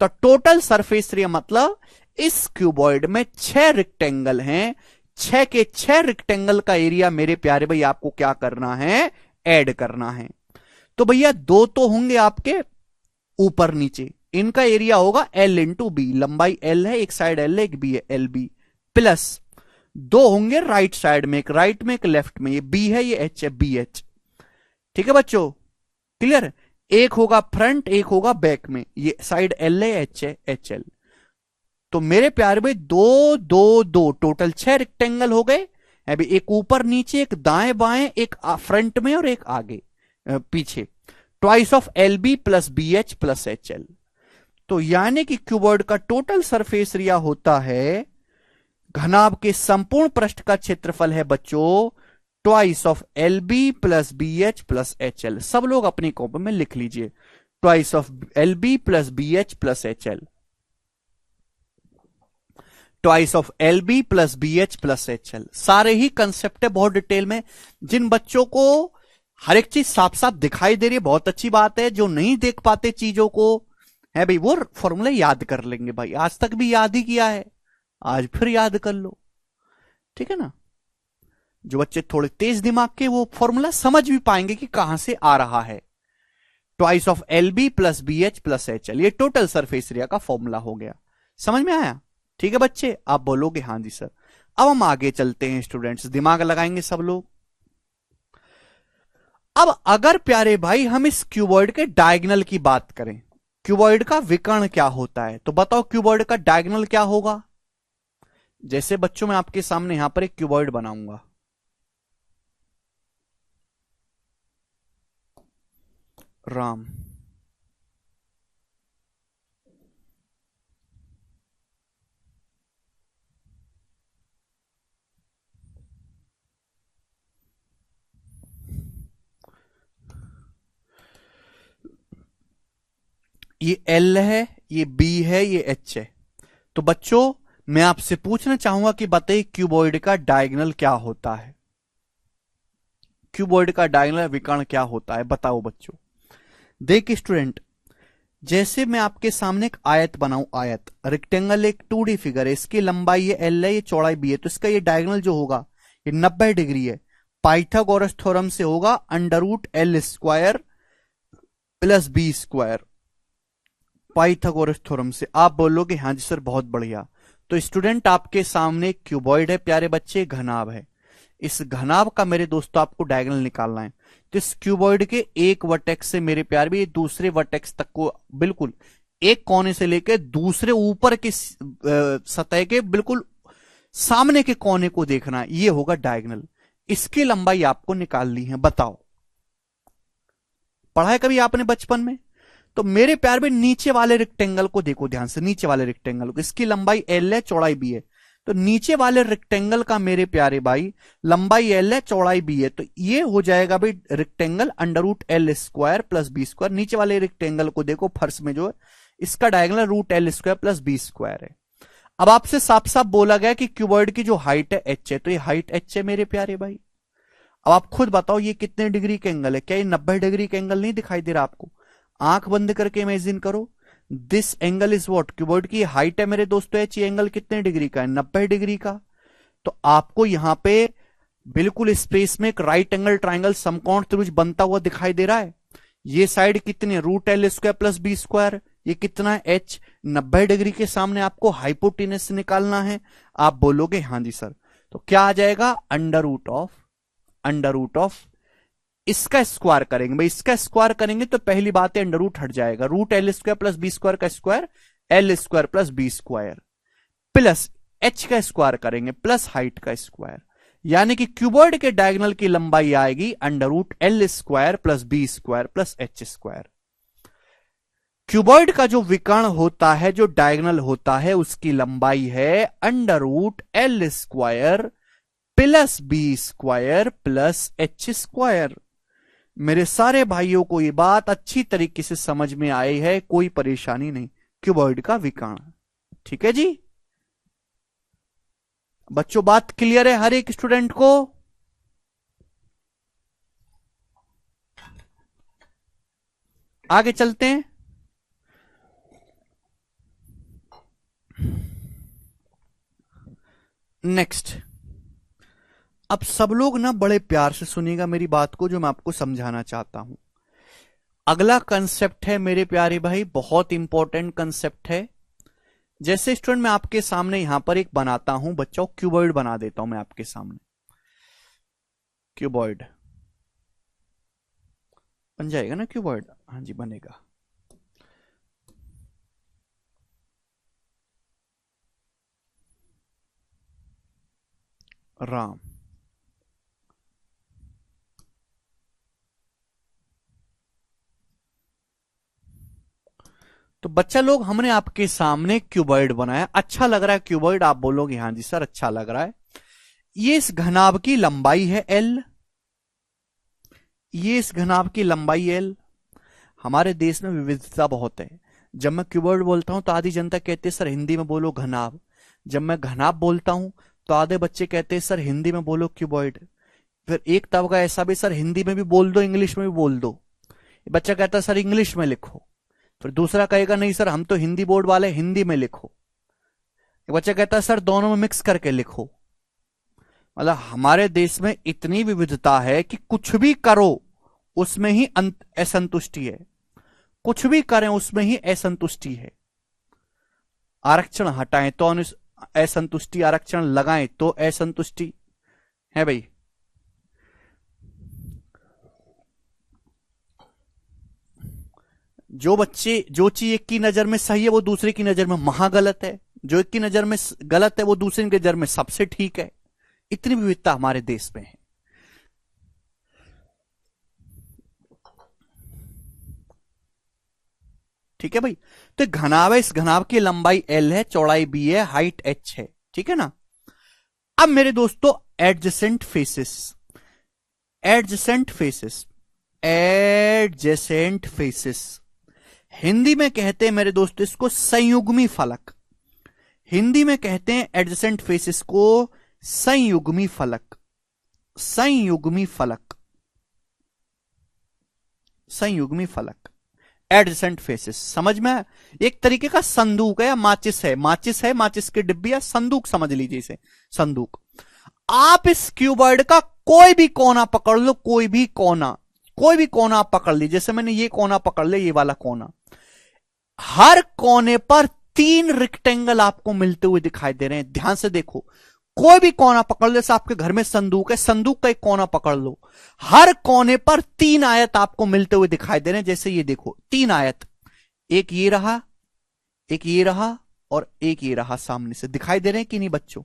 Speaker 1: तो टोटल सरफेस एरिया मतलब इस क्यूबॉइड में 6 रेक्टेंगल हैं, 6 के 6 रेक्टेंगल का एरिया मेरे प्यारे भाई आपको क्या करना है? ऐड करना है। तो भैया 2 तो होंगे आपके ऊपर नीचे, इनका एरिया होगा एल इंटू बी, लंबाई एल है, एक साइड एल है एक बी है, एल बी, प्लस 2 होंगे राइट साइड में, एक राइट में एक लेफ्ट में, ये बी है ये एच है, बी एच। ठीक है बच्चों, क्लियर? एक होगा फ्रंट एक होगा बैक में, ये साइड एल है एच है, एच एल। तो मेरे प्यारे भाई 2 2 2 टोटल 6 रेक्टेंगल हो गए। अभी एक ऊपर नीचे, एक दाएं बाएं, एक फ्रंट में और एक आगे पीछे, twice of L B plus B H plus H L. तो यानी कि क्यूबॉइड का टोटल सरफेस एरिया होता है, घनाभ के संपूर्ण पृष्ठ का क्षेत्रफल है बच्चों twice of L B plus B H plus H L. सब लोग अपनी कॉपी में लिख लीजिए, twice of L B plus B H plus H L, twice of L B plus B H plus H L. सारे ही कंसेप्ट है बहुत डिटेल में। जिन बच्चों को हर एक चीज साफ साफ दिखाई दे रही है बहुत अच्छी बात है, जो नहीं देख पाते चीजों को है भाई वो फॉर्मूले याद कर लेंगे, भाई आज तक भी याद ही किया है, आज फिर याद कर लो, ठीक है ना। जो बच्चे थोड़े तेज दिमाग के वो फॉर्मूला समझ भी पाएंगे कि कहां से आ रहा है। Twice of L B plus B H plus H L, ये टोटल सरफेस एरिया का फॉर्मूला हो गया। समझ में आया? ठीक है बच्चे, आप बोलोगे हाँ जी सर। अब हम आगे चलते हैं स्टूडेंट्स, दिमाग लगाएंगे सब लोग। अब अगर प्यारे भाई हम इस क्यूबॉइड के डायगोनल की बात करें, क्यूबॉइड का विकर्ण क्या होता है, तो बताओ क्यूबॉइड का डायगोनल क्या होगा? जैसे बच्चों मैं आपके सामने यहां पर एक क्यूबॉइड बनाऊंगा, राम, ये एल है, ये बी है, ये एच है। तो बच्चों मैं आपसे पूछना चाहूंगा कि बताइए क्यूबॉइड का डायगोनल क्या होता है? क्यूबॉइड का डायगोनल विकर्ण क्या होता है बताओ बच्चों। देख स्टूडेंट, जैसे मैं आपके सामने एक आयत बनाऊं, आयत रेक्टेंगल एक 2D फिगर है, इसकी लंबाई ये एल है, ये चौड़ाई बी है, तो इसका ये डायगोनल जो होगा ये 90 डिग्री है। पाइथागोरस थ्योरम से होगा √L² plus B²। Pythagoras theorem से। आप बोलोगे हाँ जी सर बहुत बढ़िया। तो स्टूडेंट आपके सामने एक क्यूबॉइड है प्यारे बच्चे, घनाभ है। इस घनाभ का मेरे दोस्तों आपको डायगोनल निकालना है। तो इस क्यूबॉइड के एक वर्टेक्स से मेरे प्यारे भी दूसरे वर्टेक्स तक को बिल्कुल एक कोने से लेकर दूसरे ऊपर की सतह के बिल्कुल सामने के कोने को देखना है, ये होगा डायगोनल। इसकी लंबाई आपको निकालनी है। बताओ, पढ़ा है कभी आपने बचपन में? तो मेरे प्यार में नीचे वाले रेक्टेंगल को देखो ध्यान से, नीचे वाले रेक्टेंगल को, इसकी लंबाई L है, चौड़ाई B है। तो नीचे वाले रेक्टेंगल का मेरे प्यारे भाई लंबाई L है, चौड़ाई B है। तो ये हो जाएगा भाई रेक्टेंगल √L² प्लस B²। नीचे वाले रेक्टेंगल को देखो फर्श में जो है, इसका डायगोनल √L² प्लस B² है। अब आपसे साफ साफ बोला गया कि क्यूबॉइड की जो हाइट है h है, तो ये हाइट h है मेरे प्यारे भाई। अब आप खुद बताओ ये कितने डिग्री का एंगल है? क्या ये 90 डिग्री का एंगल नहीं दिखाई दे रहा आपको? आंख बंद करके इमेजिन करो, this angle is what? Cuboid की हाइट है मेरे दोस्तों h, ये एंगल कितने डिग्री का है? 90 डिग्री का। तो आपको यहां पे बिल्कुल स्पेस में एक राइट एंगल ट्राइंगल समकोण त्रिभुज बनता हुआ दिखाई दे रहा है। ये साइड कितनी है? √L² plus B²। ये कितना है? h। 90 डिग्री के सामने आपको हाइपोटेनस निकालना है। आप बोलोगे हाँ जी सर। तो क्या आ जाएगा? अंडर रूट ऑफ इसका स्क्वायर करेंगे भाई, इसका स्क्वायर करेंगे तो पहली बात है अंडर रूट हट जाएगा। √L² प्लस B² का square L² plus B² plus h का स्क्वायर करेंगे प्लस हाइट का स्क्वायर, यानी कि क्यूबॉइड के डायगोनल की लंबाई आएगी √L² plus B² plus h²। Cuboid का जो विकर्ण होता है, जो डायगोनल होता है, उसकी लंबाई है √L² plus B² plus h²। मेरे सारे भाइयों को ये बात अच्छी तरीके से समझ में आई है, कोई परेशानी नहीं। क्यूबॉइड का विकर्ण, ठीक है जी बच्चों, बात क्लियर है हर एक स्टूडेंट को? आगे चलते हैं। नेक्स्ट, अब सब लोग ना बड़े प्यार से सुनिएगा मेरी बात को, जो मैं आपको समझाना चाहता हूं। अगला कंसेप्ट है मेरे प्यारे भाई, बहुत इंपॉर्टेंट कंसेप्ट है। जैसे स्टूडेंट मैं आपके सामने यहां पर एक बनाता हूं, बच्चों क्यूबॉइड बना देता हूं मैं आपके सामने। क्यूबॉइड बन जाएगा ना? क्यूबॉइड हाँ जी बनेगा। राम, तो बच्चा लोग हमने आपके सामने क्यूबॉइड बनाया। अच्छा लग रहा है क्यूबॉइड? आप बोलोगे हाँ जी सर अच्छा लग रहा है। ये इस घनाभ की लंबाई है L, ये इस घनाभ की लंबाई L। हमारे देश में विविधता बहुत है। जब मैं क्यूबॉइड बोलता हूं तो आधी जनता कहते हैं सर हिंदी में बोलो घनाभ। जब मैं घनाभ बोलता हूं तो आधे बच्चे कहते हैं सर हिंदी में बोलो क्यूबॉइड। फिर एक तबका ऐसा भी, सर हिंदी में भी बोल दो इंग्लिश में भी बोल दो। बच्चा कहता है सर इंग्लिश में लिखो। फिर दूसरा कहेगा नहीं सर हम तो हिंदी बोर्ड वाले, हिंदी में लिखो। एक बच्चा कहता है सर दोनों में मिक्स करके लिखो। मतलब हमारे देश में इतनी विविधता है कि कुछ भी करो उसमें ही असंतुष्टि है, कुछ भी करें उसमें ही असंतुष्टि है। आरक्षण हटाएं तो असंतुष्टि, आरक्षण लगाएं तो असंतुष्टि है भाई। जो बच्चे, जो चीज एक की नजर में सही है वो दूसरे की नजर में महागलत है, जो एक की नजर में गलत है वो दूसरे की नजर में सबसे ठीक है। इतनी विविधता हमारे देश में है। ठीक है भाई। तो घनाभ है, इस घनाभ की लंबाई L है, चौड़ाई B है, हाइट h है, ठीक है ना। अब मेरे दोस्तों adjacent faces, adjacent faces, adjacent faces Hindi में कहते हैं मेरे दोस्तों इसको संयुग्मी फलक। हिंदी में कहते हैं एडजेसेंट फेसेस को संयुग्मी फलक, संयुग्मी फलक, संयुग्मी फलक, एडजेसेंट फेसेस। समझ में? एक तरीके का संदूक है या माचिस है, माचिस है, माचिस की डिब्बी या संदूक समझ लीजिए इसे, संदूक। आप इस क्यूबॉइड का कोई भी कोना पकड़ लो, कोई भी कोना आप पकड़ ली, जैसे मैंने ये कोना पकड़ लिया, ये वाला कोना, हर कोने पर 3 रेक्टेंगल आपको मिलते हुए दिखाई दे रहे हैं। ध्यान से देखो, कोई भी कोना पकड़ लो, जैसे आपके घर में संदूक है, संदूक का एक कोना पकड़ लो, हर कोने पर 3 आयत आपको मिलते हुए दिखाई दे रहे हैं। जैसे ये देखो 3 आयत, एक ये रहा, एक ये रहा और एक ये रहा, सामने से दिखाई दे रहे हैं कि नहीं बच्चों?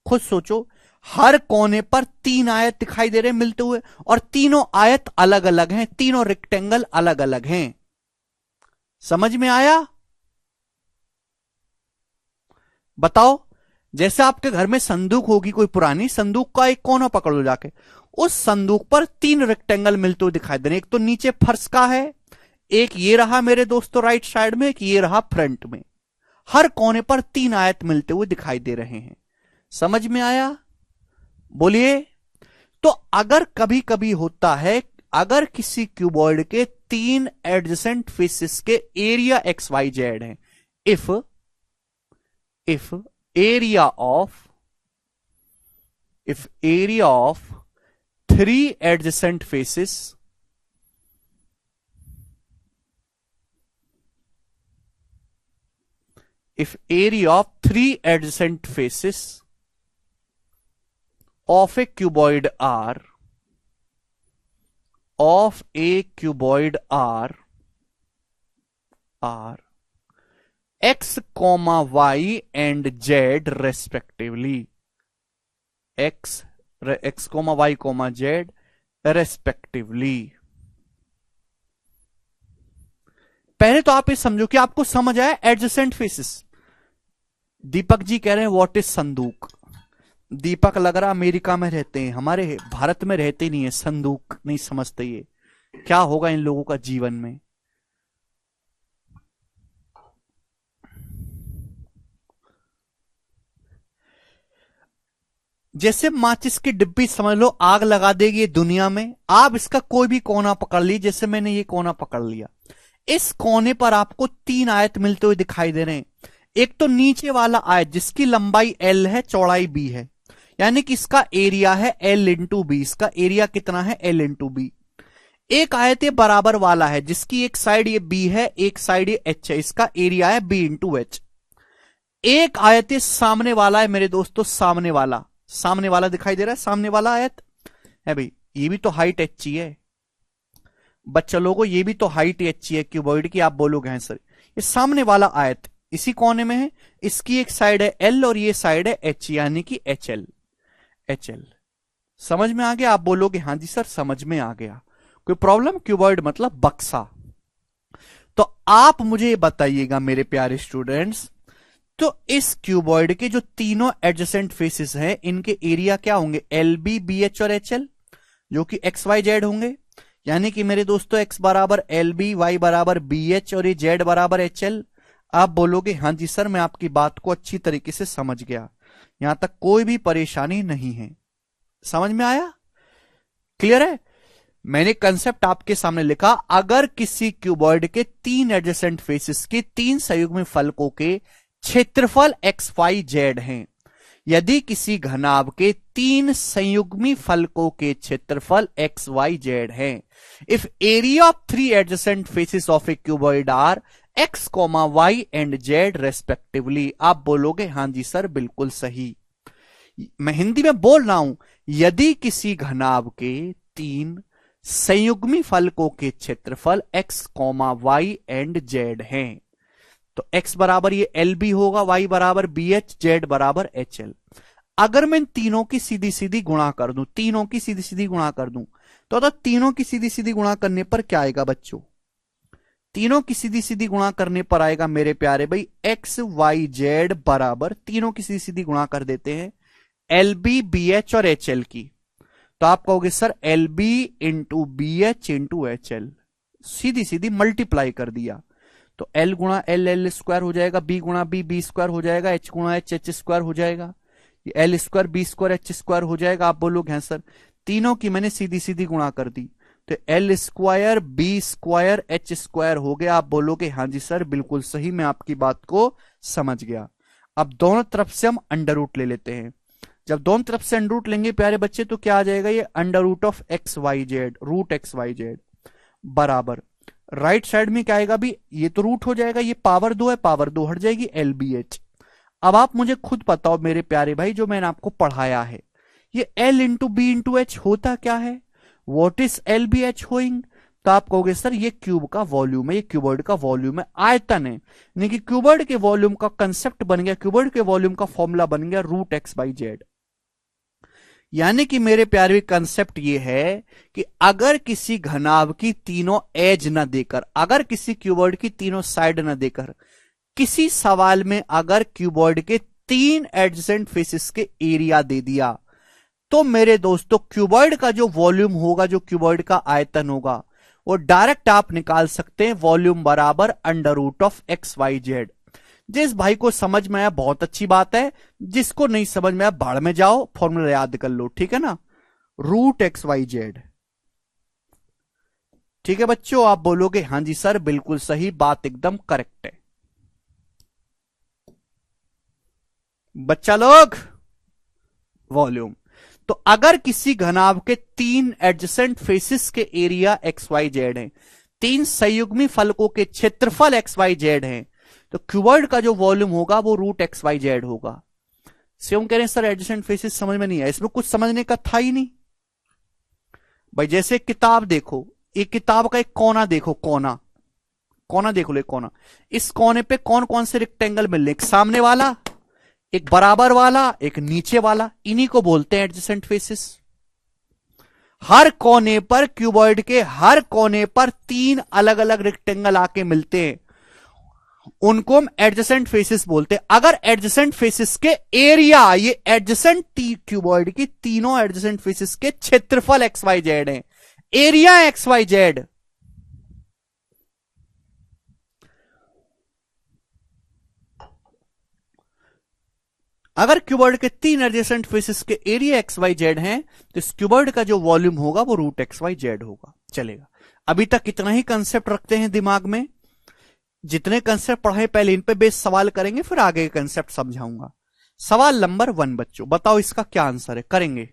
Speaker 1: खुद सोचो, हर कोने पर 3 आयत दिखाई दे रहे हैं मिलते हुए, और तीनों आयत अलग अलग हैं, तीनों रेक्टेंगल अलग अलग हैं। समझ में आया? बताओ, जैसे आपके घर में संदूक होगी कोई पुरानी, संदूक का एक कोना पकड़ लो जाके, उस संदूक पर 3 रेक्टेंगल मिलते हुए दिखाई दे रहे हैं। एक तो नीचे फर्श का है, एक ये रहा मेरे दोस्तों राइट साइड में, एक ये रहा फ्रंट में। हर कोने पर 3 आयत मिलते हुए दिखाई दे रहे हैं। समझ में आया? बोलिए। तो अगर कभी कभी होता है, अगर किसी क्यूबॉइड के 3 एडजेसेंट फेसेस के एरिया एक्स वाई जेड है, if area of 3 adjacent faces of a cuboid are x, y and z respectively, x, y, z respectively। पहले तो आप ये समझो कि आपको समझ आया एडजेसेंट फेसेस। दीपक जी कह रहे हैं व्हाट इज संदूक। दीपक लग रहा अमेरिका में रहते हैं, हमारे भारत में रहते नहीं है, संदूक नहीं समझते। ये क्या होगा इन लोगों का जीवन में। जैसे माचिस की डिब्बी समझ लो आग लगा देगी दुनिया में। आप इसका कोई भी कोना पकड़ ली, जैसे मैंने ये कोना पकड़ लिया, इस कोने पर आपको 3 आयत मिलते हुए दिखाई दे रहे हैं। एक तो नीचे वाला आयत जिसकी लंबाई L है, चौड़ाई B है, यानी कि इसका एरिया है L इंटू बी। इसका एरिया कितना है? L into B. एक आयत ये बराबर वाला है जिसकी एक साइड ये B है, एक साइड ये H है, इसका एरिया है B इंटू H। एक आयत ये सामने वाला है मेरे दोस्तों, सामने वाला दिखाई दे रहा है, सामने वाला आयत है भाई, ये भी तो हाइट H है बच्चा लोगों, ये भी तो हाइट H है क्यूबॉइड की। आप बोलोगे हैं सर, ये सामने वाला आयत इसी कोने में है, इसकी एक साइड है L और ये साइड है H, यानी कि HL। समझ में आ गया? आप बोलोगे हाँ जी सर समझ में आ गया, कोई प्रॉब्लम? क्यूबॉइड मतलब बक्सा। तो आप मुझे बताइएगा मेरे प्यारे स्टूडेंट्स, तो इस क्यूबॉइड के जो तीनों एडजेसेंट फेसेस हैं, इनके एरिया क्या होंगे? LB, BH और HL, जो कि XYZ होंगे। यानी कि मेरे दोस्तों x बराबर LB, y बराबर BH और ये z बराबर HL। आप बोलोगे हाँ जी सर मैं आपकी बात को अच्छी तरीके से समझ गया, यहां तक कोई भी परेशानी नहीं है। समझ में आया? क्लियर है? मैंने कंसेप्ट आपके सामने लिखा, अगर किसी क्यूबॉइड के 3 एडजेसेंट फेसेस के 3 संयुग्मी फलकों के क्षेत्रफल XYZ हैं, यदि किसी घनाभ के 3 संयुग्मी फलकों के क्षेत्रफल XYZ हैं, if area of 3 adjacent faces of a cuboid are x, y and z respectively. आप बोलोगे हाँ जी सर बिल्कुल सही। मैं हिंदी में बोल रहा हूं, यदि किसी घनाभ के 3 संयुग्मी फलकों के क्षेत्रफल x, y एंड z हैं, तो x बराबर ये LB होगा, y बराबर BH, z बराबर HL। अगर मैं तीनों की सीधी सीधी गुणा कर दूं, तीनों की सीधी सीधी गुणा कर दूं, तो तीनों की सीधी सीधी गुणा करने पर क्या आएगा बच्चों? तीनों की सीधी सीधी गुणा करने पर आएगा मेरे प्यारे भाई x, y, z बराबर, तीनों की सीधी सीधी गुणा कर देते हैं LB, BH और HL की। तो आप कहोगे sir LB into BH into HL, सीधी सीधी मल्टीप्लाई कर दिया तो L गुणा L, L स्क्वायर हो जाएगा, B गुणा B, B स्क्वायर हो जाएगा, H गुणा H, H स्क्वायर हो जाएगा, ये L square B square H square हो जाएगा। आप बोलोगे हैं सर तीनों की मैंने सीधी सीधी गुणा कर दी, तो L square B square H square हो गया। आप बोलोगे हाँ जी सर बिल्कुल सही, मैं आपकी बात को समझ गया। अब दोनों तरफ से हम अंडर रूट ले लेते हैं, जब दोनों तरफ से अंडर रूट लेंगे प्यारे बच्चे तो क्या आ जाएगा, ये under root of X Y Z, root X Y Z बराबर राइट साइड में क्या आएगा भी, ये तो रूट हो जाएगा, ये पावर 2 है, पावर 2 हट जाएगी, एल बी एच। अब आप मुझे खुद बताओ मेरे प्यारे भाई, जो मैंने आपको पढ़ाया है, ये L into B into H होता क्या है, what is L B H होइंग। तो आप कहोगे सर ये क्यूब का वॉल्यूम है, ये क्यूबॉइड का वॉल्यूम है, आयतन है, यानी कि क्यूबॉइड के वॉल्यूम का कंसेप्ट बन गया, क्यूबॉइड के वॉल्यूम का फॉर्मूला बन गया रूट एक्स बाई जेड। यानी कि मेरे प्यारे कंसेप्ट ये है कि अगर किसी घनाभ की तीनों एज न देकर, अगर किसी क्यूबॉइड की तीनों साइड न देकर, किसी सवाल में अगर क्यूबॉइड के 3 एडजेसेंट फेसेस के एरिया दे दिया, तो मेरे दोस्तों क्यूबॉइड का जो वॉल्यूम होगा, जो क्यूबॉइड का आयतन होगा, वो डायरेक्ट आप निकाल सकते हैं, वॉल्यूम बराबर under root of X Y Z. जिस भाई को समझ में आया बहुत अच्छी बात है, जिसको नहीं समझ में आया बाढ़ में जाओ, फॉर्मूला याद कर लो, ठीक है ना, रूट एक्स वाई जेड। ठीक है बच्चों, आप बोलोगे हां जी सर बिल्कुल सही बात, एकदम करेक्ट है। बच्चा लोग वॉल्यूम, तो अगर किसी घनाभ के 3 एडजेसेंट फेसिस के एरिया एक्स वाई जेड है, 3 संयुग्मी फलकों के क्षेत्रफल एक्स वाई जेड है, तो क्यूबॉइड का जो वॉल्यूम होगा वो रूट एक्स वाई जेड होगा। क्यों कह रहे हैं सर एडजेसेंट फेसिस समझ में नहीं आया, इसमें कुछ समझने का था ही नहीं भाई। जैसे किताब देखो, एक किताब का एक कोना देखो, कोना कोना देखो, ले कोना, इस कोने पे कौन कौन से रेक्टेंगल मिल रहे, एक सामने वाला, एक बराबर वाला, एक नीचे वाला, इन्हीं को बोलते हैं एडजेसेंट फेसिस। हर कोने पर, क्यूबॉइड के हर कोने पर 3 अलग अलग रेक्टेंगल आके मिलते हैं, उनको हम एडजेसेंट फेसिस बोलते हैं। अगर एडजेसेंट फेसिस के एरिया, ये एडजेसेंट क्यूबॉइड की तीनों एडजेसेंट फेसिस के क्षेत्रफल एक्स वाई जेड है, एरिया एक्स वाई जेड, अगर क्यूबॉइड के 3 एडजेसेंट फेसिस के एरिया एक्स वाई जेड हैं, तो इस क्यूबॉइड का जो वॉल्यूम होगा वो रूट एक्स वाई जेड होगा। चलेगा, अभी तक कितना ही कंसेप्ट रखते हैं दिमाग में, जितने कंसेप्ट पढ़े पहले इन पे बेस सवाल करेंगे, फिर आगे कंसेप्ट समझाऊंगा। सवाल नंबर 1 बच्चों, बताओ इसका क्या आंसर है, करेंगे।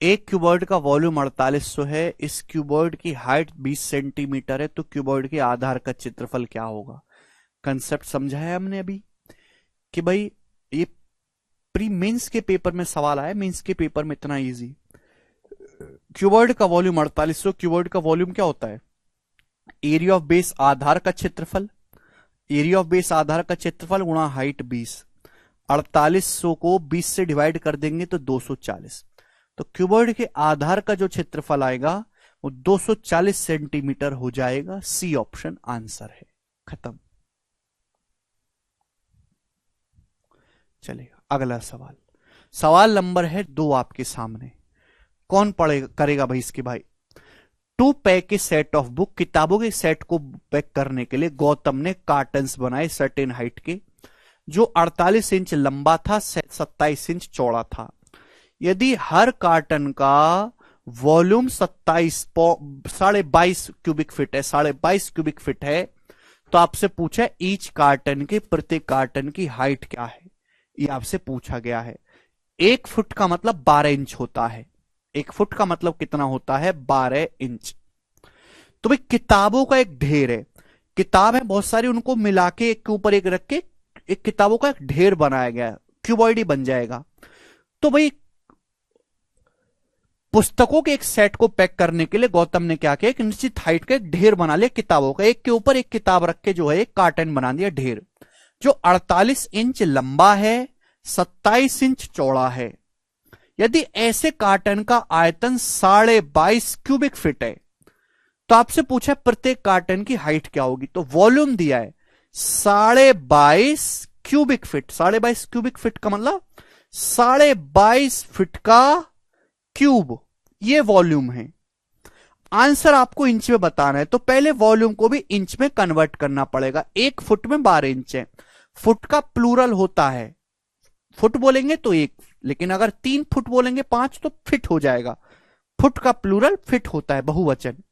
Speaker 1: एक क्यूबॉइड का वॉल्यूम 4800 है, इस क्यूबॉइड की हाइट 20 सेंटीमीटर है, तो क्यूबॉइड के आधार का क्षेत्रफल क्या होगा। कंसेप्ट समझा है हमने अभी कि भाई ये प्री मेंस के पेपर में सवाल आया, मेंस के पेपर में इतना इजी। क्यूबॉइड का वॉल्यूम 4800, क्यूबॉइड का वॉल्यूम क्या होता है, एरिया ऑफ बेस आधार का क्षेत्रफल, एरिया ऑफ बेस आधार का क्षेत्रफल गुणा हाइट 20, 4800 को 20 से डिवाइड कर देंगे तो 240, तो क्यूबॉइड के आधार का जो क्षेत्रफल आएगा वो 240 सेंटीमीटर हो जाएगा। सी ऑप्शन आंसर है, खत्म। चलेगा अगला सवाल, सवाल नंबर है 2 आपके सामने। कौन पढ़ेगा, करेगा भाई इसके भाई। 2 पैक के सेट ऑफ बुक, किताबों के सेट को पैक करने के लिए गौतम ने कार्टन्स बनाए सर्टेन हाइट के, जो 48 इंच लंबा था, 27 इंच चौड़ा था। यदि हर कार्टन का वॉल्यूम 22.5 क्यूबिक फीट है, 22.5 क्यूबिक फीट है, तो आपसे पूछा ईच कार्टन के, प्रत्येक कार्टन की हाइट क्या है, ये आपसे पूछा गया है। 1 फुट का मतलब 12 इंच होता है, 1 फुट का मतलब कितना होता है, 12 इंच। तो भाई किताबों का एक ढेर है, किताब है बहुत सारी, उनको मिला के एक के ऊपर एक रख के एक किताबों का एक ढेर बनाया गया, क्यूबॉइड ही बन जाएगा। तो भाई पुस्तकों के एक सेट को पैक करने के लिए गौतम ने क्या किया, एक निश्चित हाइट का एक ढेर बना लिया किताबों का, एक के ऊपर एक किताब रख के जो है एक कार्टन बना दिया ढेर, जो 48 इंच लंबा है, 27 इंच चौड़ा है। यदि ऐसे कार्टन का आयतन 22.5 क्यूबिक फीट है, तो आपसे पूछा प्रत्येक कार्टन की हाइट क्या होगी, तो वॉल्यूम दिया है 22.5 क्यूबिक फीट, 22.5 क्यूबिक फीट का मतलब 22.5 फीट का क्यूब, ये वॉल्यूम है। आंसर आपको इंच में बताना है तो पहले वॉल्यूम को भी इंच में कन्वर्ट करना पड़ेगा। 1 फुट में 12 इंच है। फुट का प्लूरल होता है, फुट बोलेंगे तो 1, लेकिन अगर 3 फुट बोलेंगे 5 तो फिट हो जाएगा। फुट का प्लूरल फिट होता है, बहुवचन।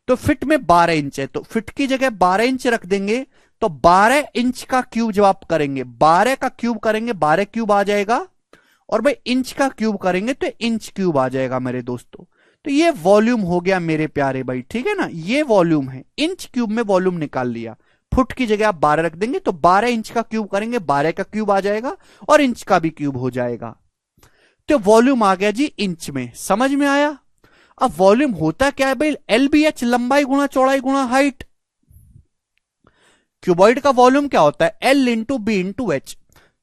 Speaker 1: तो फिट में 12 इंच है, तो फिट की जगह 12 इंच रख देंगे। तो 12 इंच का क्यूब जब आप करेंगे, 12 का क्यूब करेंगे 12 क्यूब आ जाएगा, और भाई इंच का क्यूब करेंगे तो इंच क्यूब आ जाएगा मेरे दोस्तों। तो ये वॉल्यूम हो गया मेरे प्यारे भाई, ठीक है ना, ये वॉल्यूम है। इंच क्यूब में वॉल्यूम निकाल लिया। फुट की जगह आप 12 रख देंगे तो 12 इंच का क्यूब करेंगे, 12 का क्यूब आ जाएगा और इंच का भी क्यूब हो जाएगा। तो वॉल्यूम आ गया जी इंच में, समझ में आया। अब वॉल्यूम होता क्या है भाई, LBH, लंबाई गुणा चौड़ाई गुणा हाइट। क्यूबॉइड का वॉल्यूम क्या होता है, L into B into H.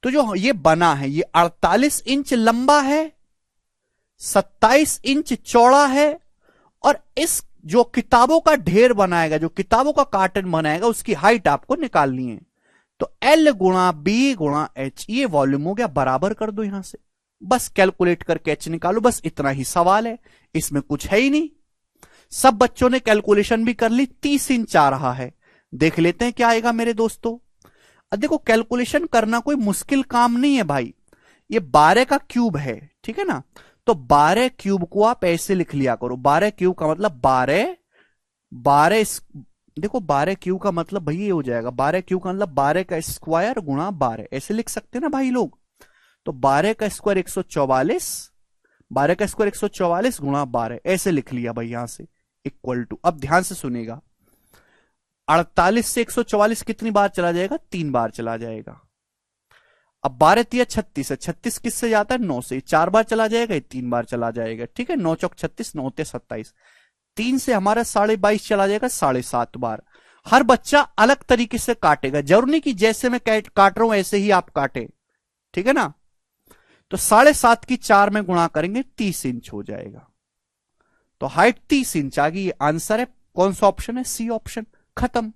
Speaker 1: तो जो ये बना है ये 48 इंच लंबा है, 27 इंच चौड़ा है, और इस जो किताबों का ढेर बनाएगा, जो किताबों का कार्टन बनाएगा, उसकी हाइट आपको निकालनी है। तो L गुणा बी गुणा एच, ये वॉल्यूम हो गया। बराबर कर दो यहां से, बस कैलकुलेट करके एच निकालो, बस इतना ही सवाल है, इसमें कुछ है ही नहीं। सब बच्चों ने कैलकुलेशन भी कर ली, 30 इंच आ रहा है। देख लेते हैं क्या आएगा मेरे दोस्तों। अब देखो कैलकुलेशन करना कोई मुश्किल काम नहीं है भाई। ये 12 का क्यूब है, ठीक है ना, तो 12 क्यूब को आप ऐसे लिख लिया करो। 12 क्यूब का मतलब 12, 12 देखो 12 क्यूब का मतलब भाई ये हो जाएगा, 12 क्यूब का मतलब 12 का स्क्वायर गुणा 12, ऐसे लिख सकते हैं ना भाई लोग। तो 12 का स्क्वायर 144, 12 का स्क्वायर 144 गुणा 12, ऐसे लिख लिया भाई यहां से, इक्वल टू। अब ध्यान से सुनेगा, 48 से 144 कितनी बार चला जाएगा, 3 बार चला जाएगा। अब 12 तिया 36 है, 36 किससे जाता है, 9 से, 4 बार चला जाएगा, 3 बार चला जाएगा, ठीक है। 9 चौक 36, 9 ते 27, 3 से हमारा 22.5 चला जाएगा, 7.5 बार। हर बच्चा अलग तरीके से काटेगा, जरूर नहीं कि जैसे मैं काट रहा हूं ऐसे ही आप काटे, ठीक है ना। तो 7.5 की 4 में गुणा करेंगे 30 इंच हो जाएगा। तो हाइट 30 इंच आ गई। आंसर है कौन सा ऑप्शन है, सी ऑप्शन, खत्म।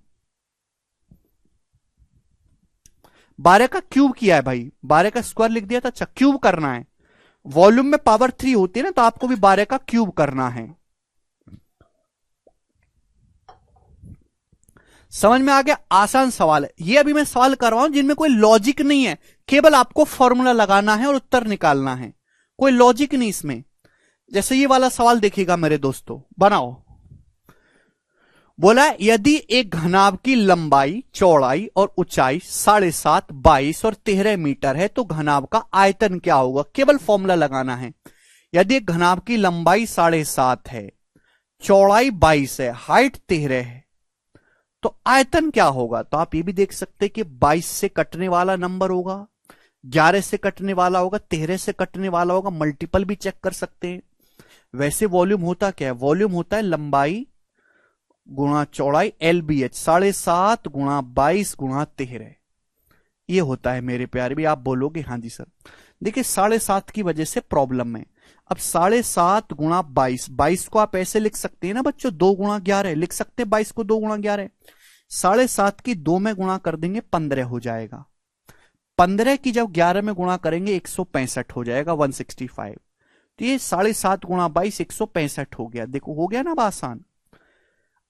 Speaker 1: 12 का क्यूब किया है भाई, 12 का स्क्वायर लिख दिया था, अच्छा क्यूब करना है। वॉल्यूम में पावर 3 होती है ना, तो आपको भी 12 का क्यूब करना है। समझ में आ गया, आसान सवाल है ये। अभी मैं सवाल कर रहा हूं जिनमें कोई लॉजिक नहीं है, केवल आपको फॉर्मूला लगाना है और उत्तर निकालना है, कोई लॉजिक नहीं इसमें। जैसे ये वाला सवाल देखिएगा मेरे दोस्तों, बनाओ। बोला यदि एक घनाभ की लंबाई चौड़ाई और ऊंचाई 7.5, 22 और 13 मीटर है तो घनाभ का आयतन क्या होगा। केवल फॉर्मूला लगाना है। यदि एक घनाभ की लंबाई 7.5 है, चौड़ाई 22 है, हाइट 13 है, तो आयतन क्या होगा। तो आप ये भी देख सकते हैं कि 22 से कटने वाला नंबर होगा, 11 से कटने वाला होगा, 13 से कटने वाला होगा, मल्टीपल भी चेक कर सकते हैं। वैसे वॉल्यूम होता क्या है, वॉल्यूम होता है लंबाई गुणा चौड़ाई, LBH 7.5 गुणा 22 गुणा 13, ये होता है मेरे प्यारे भी। आप बोलोगे हाँ जी सर, देखिए 7.5 की वजह से प्रॉब्लम है। अब 7.5 गुणा 22, 22 को आप ऐसे लिख सकते हैं ना बच्चों, 2 गुणा 11 लिख सकते हैं, 22 को 2 गुणा 11, 7.5 की 2 में गुणा कर देंगे 15 हो जाएगा। 15 की जब 11 में गुणा करेंगे 165 हो जाएगा, 165। तो ये 7.5 गुणा 22 165 हो गया। देखो हो गया ना अब आसान।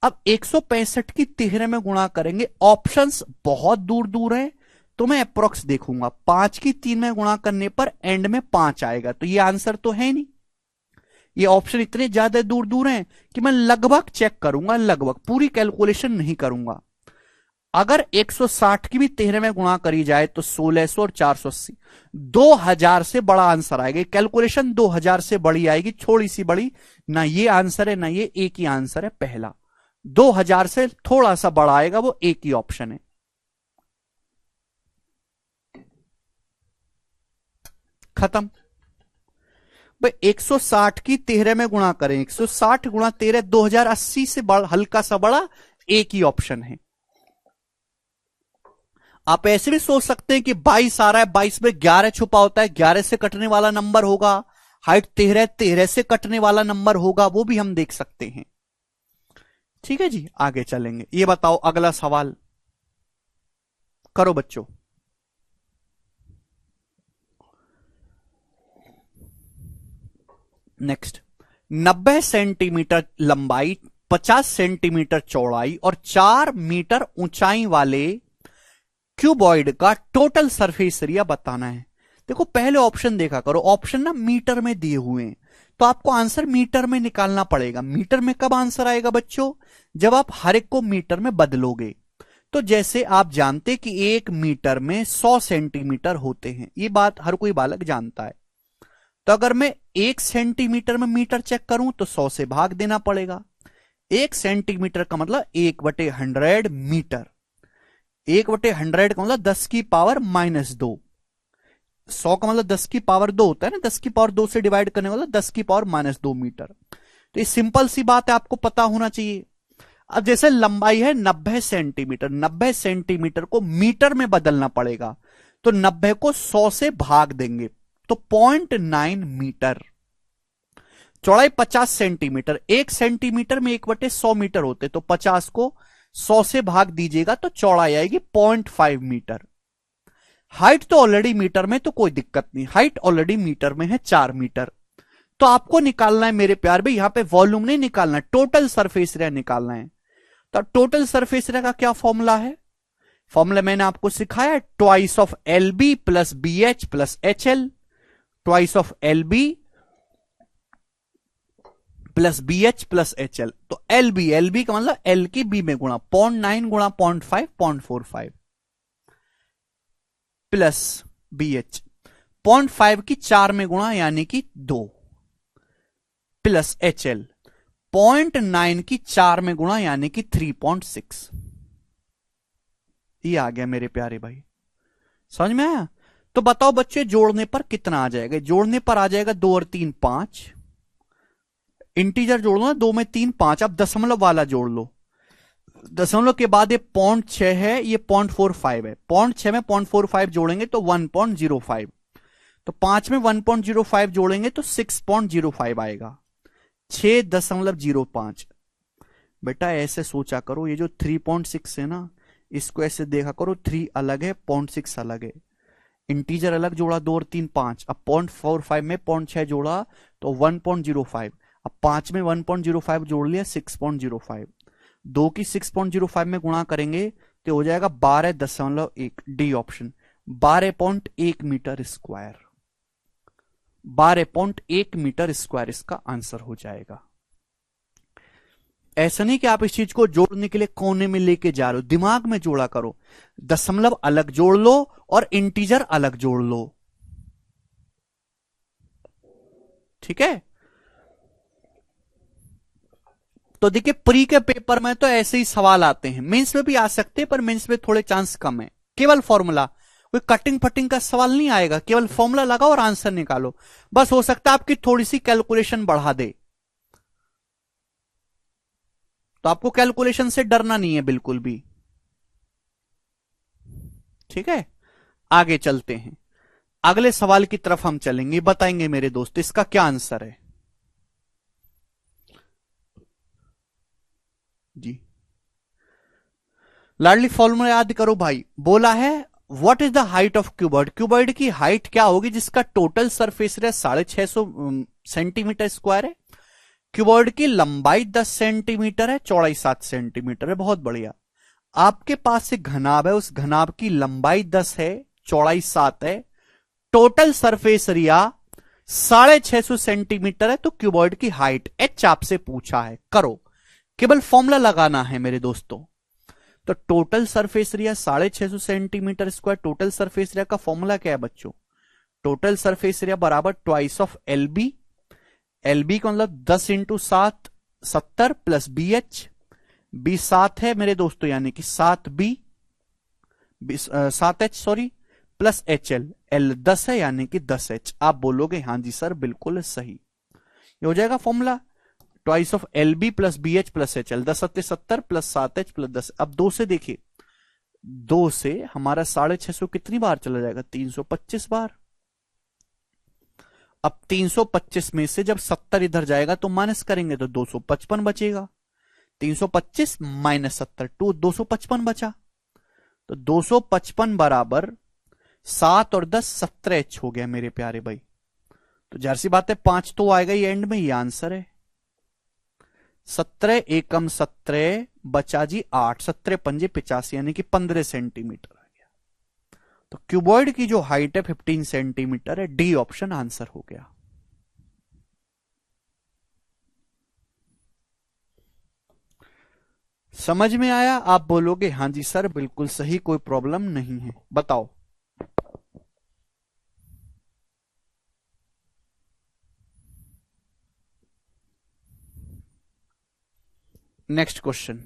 Speaker 1: अब 165 की 13 में गुणा करेंगे, ऑप्शंस बहुत दूर दूर है तो मैं अप्रोक्स देखूंगा। 5 की 3 में गुणा करने पर एंड में 5 आएगा, तो ये आंसर तो है नहीं। ये ऑप्शन इतने ज्यादा दूर दूर हैं कि मैं लगभग चेक करूंगा, लगभग, पूरी कैलकुलेशन नहीं करूंगा। अगर 160 की भी 13 में गुणा करी जाए तो 1600 और 480, 2000 से बड़ा आंसर आएगा। कैलकुलेशन 2000 से बड़ी आएगी, थोड़ी सी बड़ी। ना ये आंसर है ना ये, एक ही आंसर है पहला। 2000 से थोड़ा सा बड़ा आएगा, वो एक ही ऑप्शन है। खत्म भाई। 160 की 13 में गुणा करें, 160 गुणा 13, 2080 से बड़ा, हल्का सा बड़ा, एक ही ऑप्शन है। आप ऐसे भी सोच सकते हैं कि 22 आ रहा है, 22 में 11 छुपा होता है, 11 से कटने वाला नंबर होगा। हाइट 13, 13 से कटने वाला नंबर होगा, वो भी हम देख सकते हैं। ठीक है जी, आगे चलेंगे। ये बताओ अगला सवाल करो बच्चों। नेक्स्ट, 90 सेंटीमीटर लंबाई, 50 सेंटीमीटर चौड़ाई और 4 मीटर ऊंचाई वाले क्यूबॉइड का टोटल सरफेस एरिया बताना है। देखो पहले ऑप्शन देखा करो, ऑप्शन ना मीटर में दिए हुए हैं, तो आपको आंसर मीटर में निकालना पड़ेगा। मीटर में कब आंसर आएगा बच्चों? जब आप हर एक को मीटर में बदलोगे। तो जैसे आप जानते कि 1 मीटर में 100 सेंटीमीटर होते हैं, ये बात हर कोई बालक जानता है। तो अगर मैं 1 सेंटीमीटर में मीटर चेक करूं तो 100 से भाग देना पड़ेगा। 1 सेंटीमीटर का मतलब 1/100 मीटर। 1/100 का मतलब 10 की पावर -2। 100 का मतलब 10 की पावर 2 होता है ना, 10 की पावर 2 से डिवाइड करने वाला 10 की पावर -2 मीटर। तो ये सिंपल सी बात है, आपको पता होना चाहिए। अब जैसे लंबाई है 90 सेंटीमीटर, 90 सेंटीमीटर को मीटर में बदलना पड़ेगा, तो 90 को 100 से भाग देंगे तो 0.9 मीटर। चौड़ाई 50 सेंटीमीटर, 1 सेंटीमीटर में 1/100 मीटर होते, तो 50 को 100 से भाग दीजिएगा तो चौड़ाई आएगी 0.5 मीटर। हाइट तो ऑलरेडी मीटर में, तो कोई दिक्कत नहीं, हाइट ऑलरेडी मीटर में है 4 मीटर। तो आपको निकालना है मेरे प्यार भाई, यहां पे वॉल्यूम नहीं निकालना, टोटल सरफेस एरिया निकालना है। तो टोटल सरफेस एरिया का क्या फॉर्मूला है? फॉर्मूला मैंने आपको सिखाया है, twice of L B plus B H plus H L. Twice of L B plus B H plus H L. तो एल बी का मतलब एल की बी में गुणा 0.9 गुणा 0.5 0.45 प्लस बी एच 0.5 की 4 में गुणा यानी कि 2 प्लस एच एल 0.9 की 4 में गुणा यानी कि 3.6। ये आ गया मेरे प्यारे भाई, समझ में आया? तो बताओ बच्चे जोड़ने पर कितना आ जाएगा? जोड़ने पर आ जाएगा 2 और 3 5। इंटीजर जोड़ लो ना, 2 में 3 5। अब दशमलव वाला जोड़ लो, दशमलव के बाद ये 0.6 है, ये 0.45 है। 0.6 में 0.45 जोड़ेंगे तो 1.05। तो 5 में 1.05 जोड़ेंगे तो 6.05 आएगा, 6.05। बेटा ऐसे सोचा करो, ये जो 3.6 है ना, इसको ऐसे देखा करो, 3 अलग है 0.6 अलग है। इंटीजर अलग जोड़ा 2 और 3 5। अब 0.45 में 0.6 जोड़ा तो 1.05। अब 5 में 1.05 जोड़ लिया 6.05। 2 की 6.05 में गुणा करेंगे तो हो जाएगा 12.1। D option 12.1 metre square. 12.1 metre square इसका आंसर हो जाएगा। ऐसा नहीं कि आप इस चीज को जोड़ने के लिए कोने में लेके जा रहे हो, दिमाग में जोड़ा करो। दशमलव अलग जोड़ लो और इंटीजर अलग जोड़ लो, ठीक है? तो देखिए प्री के पेपर में तो ऐसे ही सवाल आते हैं, मेंस में भी आ सकते हैं, पर मेंस में थोड़े चांस कम है। केवल फॉर्मूला, कोई कटिंग फटिंग का सवाल नहीं आएगा, केवल फॉर्मूला लगाओ और आंसर निकालो। बस हो सकता है आपकी थोड़ी सी कैलकुलेशन बढ़ा दे, तो आपको कैलकुलेशन से डरना नहीं है बिल्कुल भी, ठीक है? आगे चलते हैं, अगले सवाल की तरफ हम चलेंगे, बताएंगे मेरे दोस्त इसका क्या आंसर है जी। लाडली फॉर्मूला याद करो भाई, बोला है what is the height of cuboid. Cuboid की हाइट क्या होगी जिसका total surface area 650 centimetre square है। क्यूबॉइड की लंबाई 10 सेंटीमीटर है, चौड़ाई 7 सेंटीमीटर है। बहुत बढ़िया, आपके पास एक घनाभ है, उस घनाभ की लंबाई 10 है, चौड़ाई 7 है, टोटल सरफेस एरिया 650 सेंटीमीटर है। तो क्यूबॉइड की हाइट एच आपसे पूछा है, करो, केवल फॉर्मूला लगाना है मेरे दोस्तों। तो total surface area 650 centimetre square, total surface area का फॉर्मूला क्या है बच्चों? टोटल सरफेस एरिया बराबर twice of L B. L B का मतलब 10 into 7 70 plus B H, B 7 है मेरे दोस्तों यानी कि 7 7 H sorry, plus H L, L 10 है यानी कि 10 एच। आप बोलोगे हाँ जी सर बिल्कुल सही, ये हो जाएगा formula twice of L B plus B H plus H L. 10 सत्ते 70 प्लस 7 एच प्लस 10। अब 2 से देखिए, 2 से हमारा 650 कितनी बार चला जाएगा? 325 बार। अब 325 में से जब 70 इधर जाएगा तो माइनस करेंगे तो 255 बचेगा। 325 माइनस 70 टू 255 बचा, तो 255 बराबर 7 और 10 17 एच हो गया मेरे प्यारे भाई। तो जाहिर सी बात है 5 तो आएगा ही एंड में, ये आंसर है। 17 एकम 17 बचा जी 8, 17 पंजे 85 यानी कि 15 सेंटीमीटर आ गया। तो क्यूबॉइड की जो हाइट है 15 सेंटीमीटर है। डी ऑप्शन आंसर हो गया। समझ में आया? आप बोलोगे हां जी सर बिल्कुल सही, कोई प्रॉब्लम नहीं है। बताओ। Next question.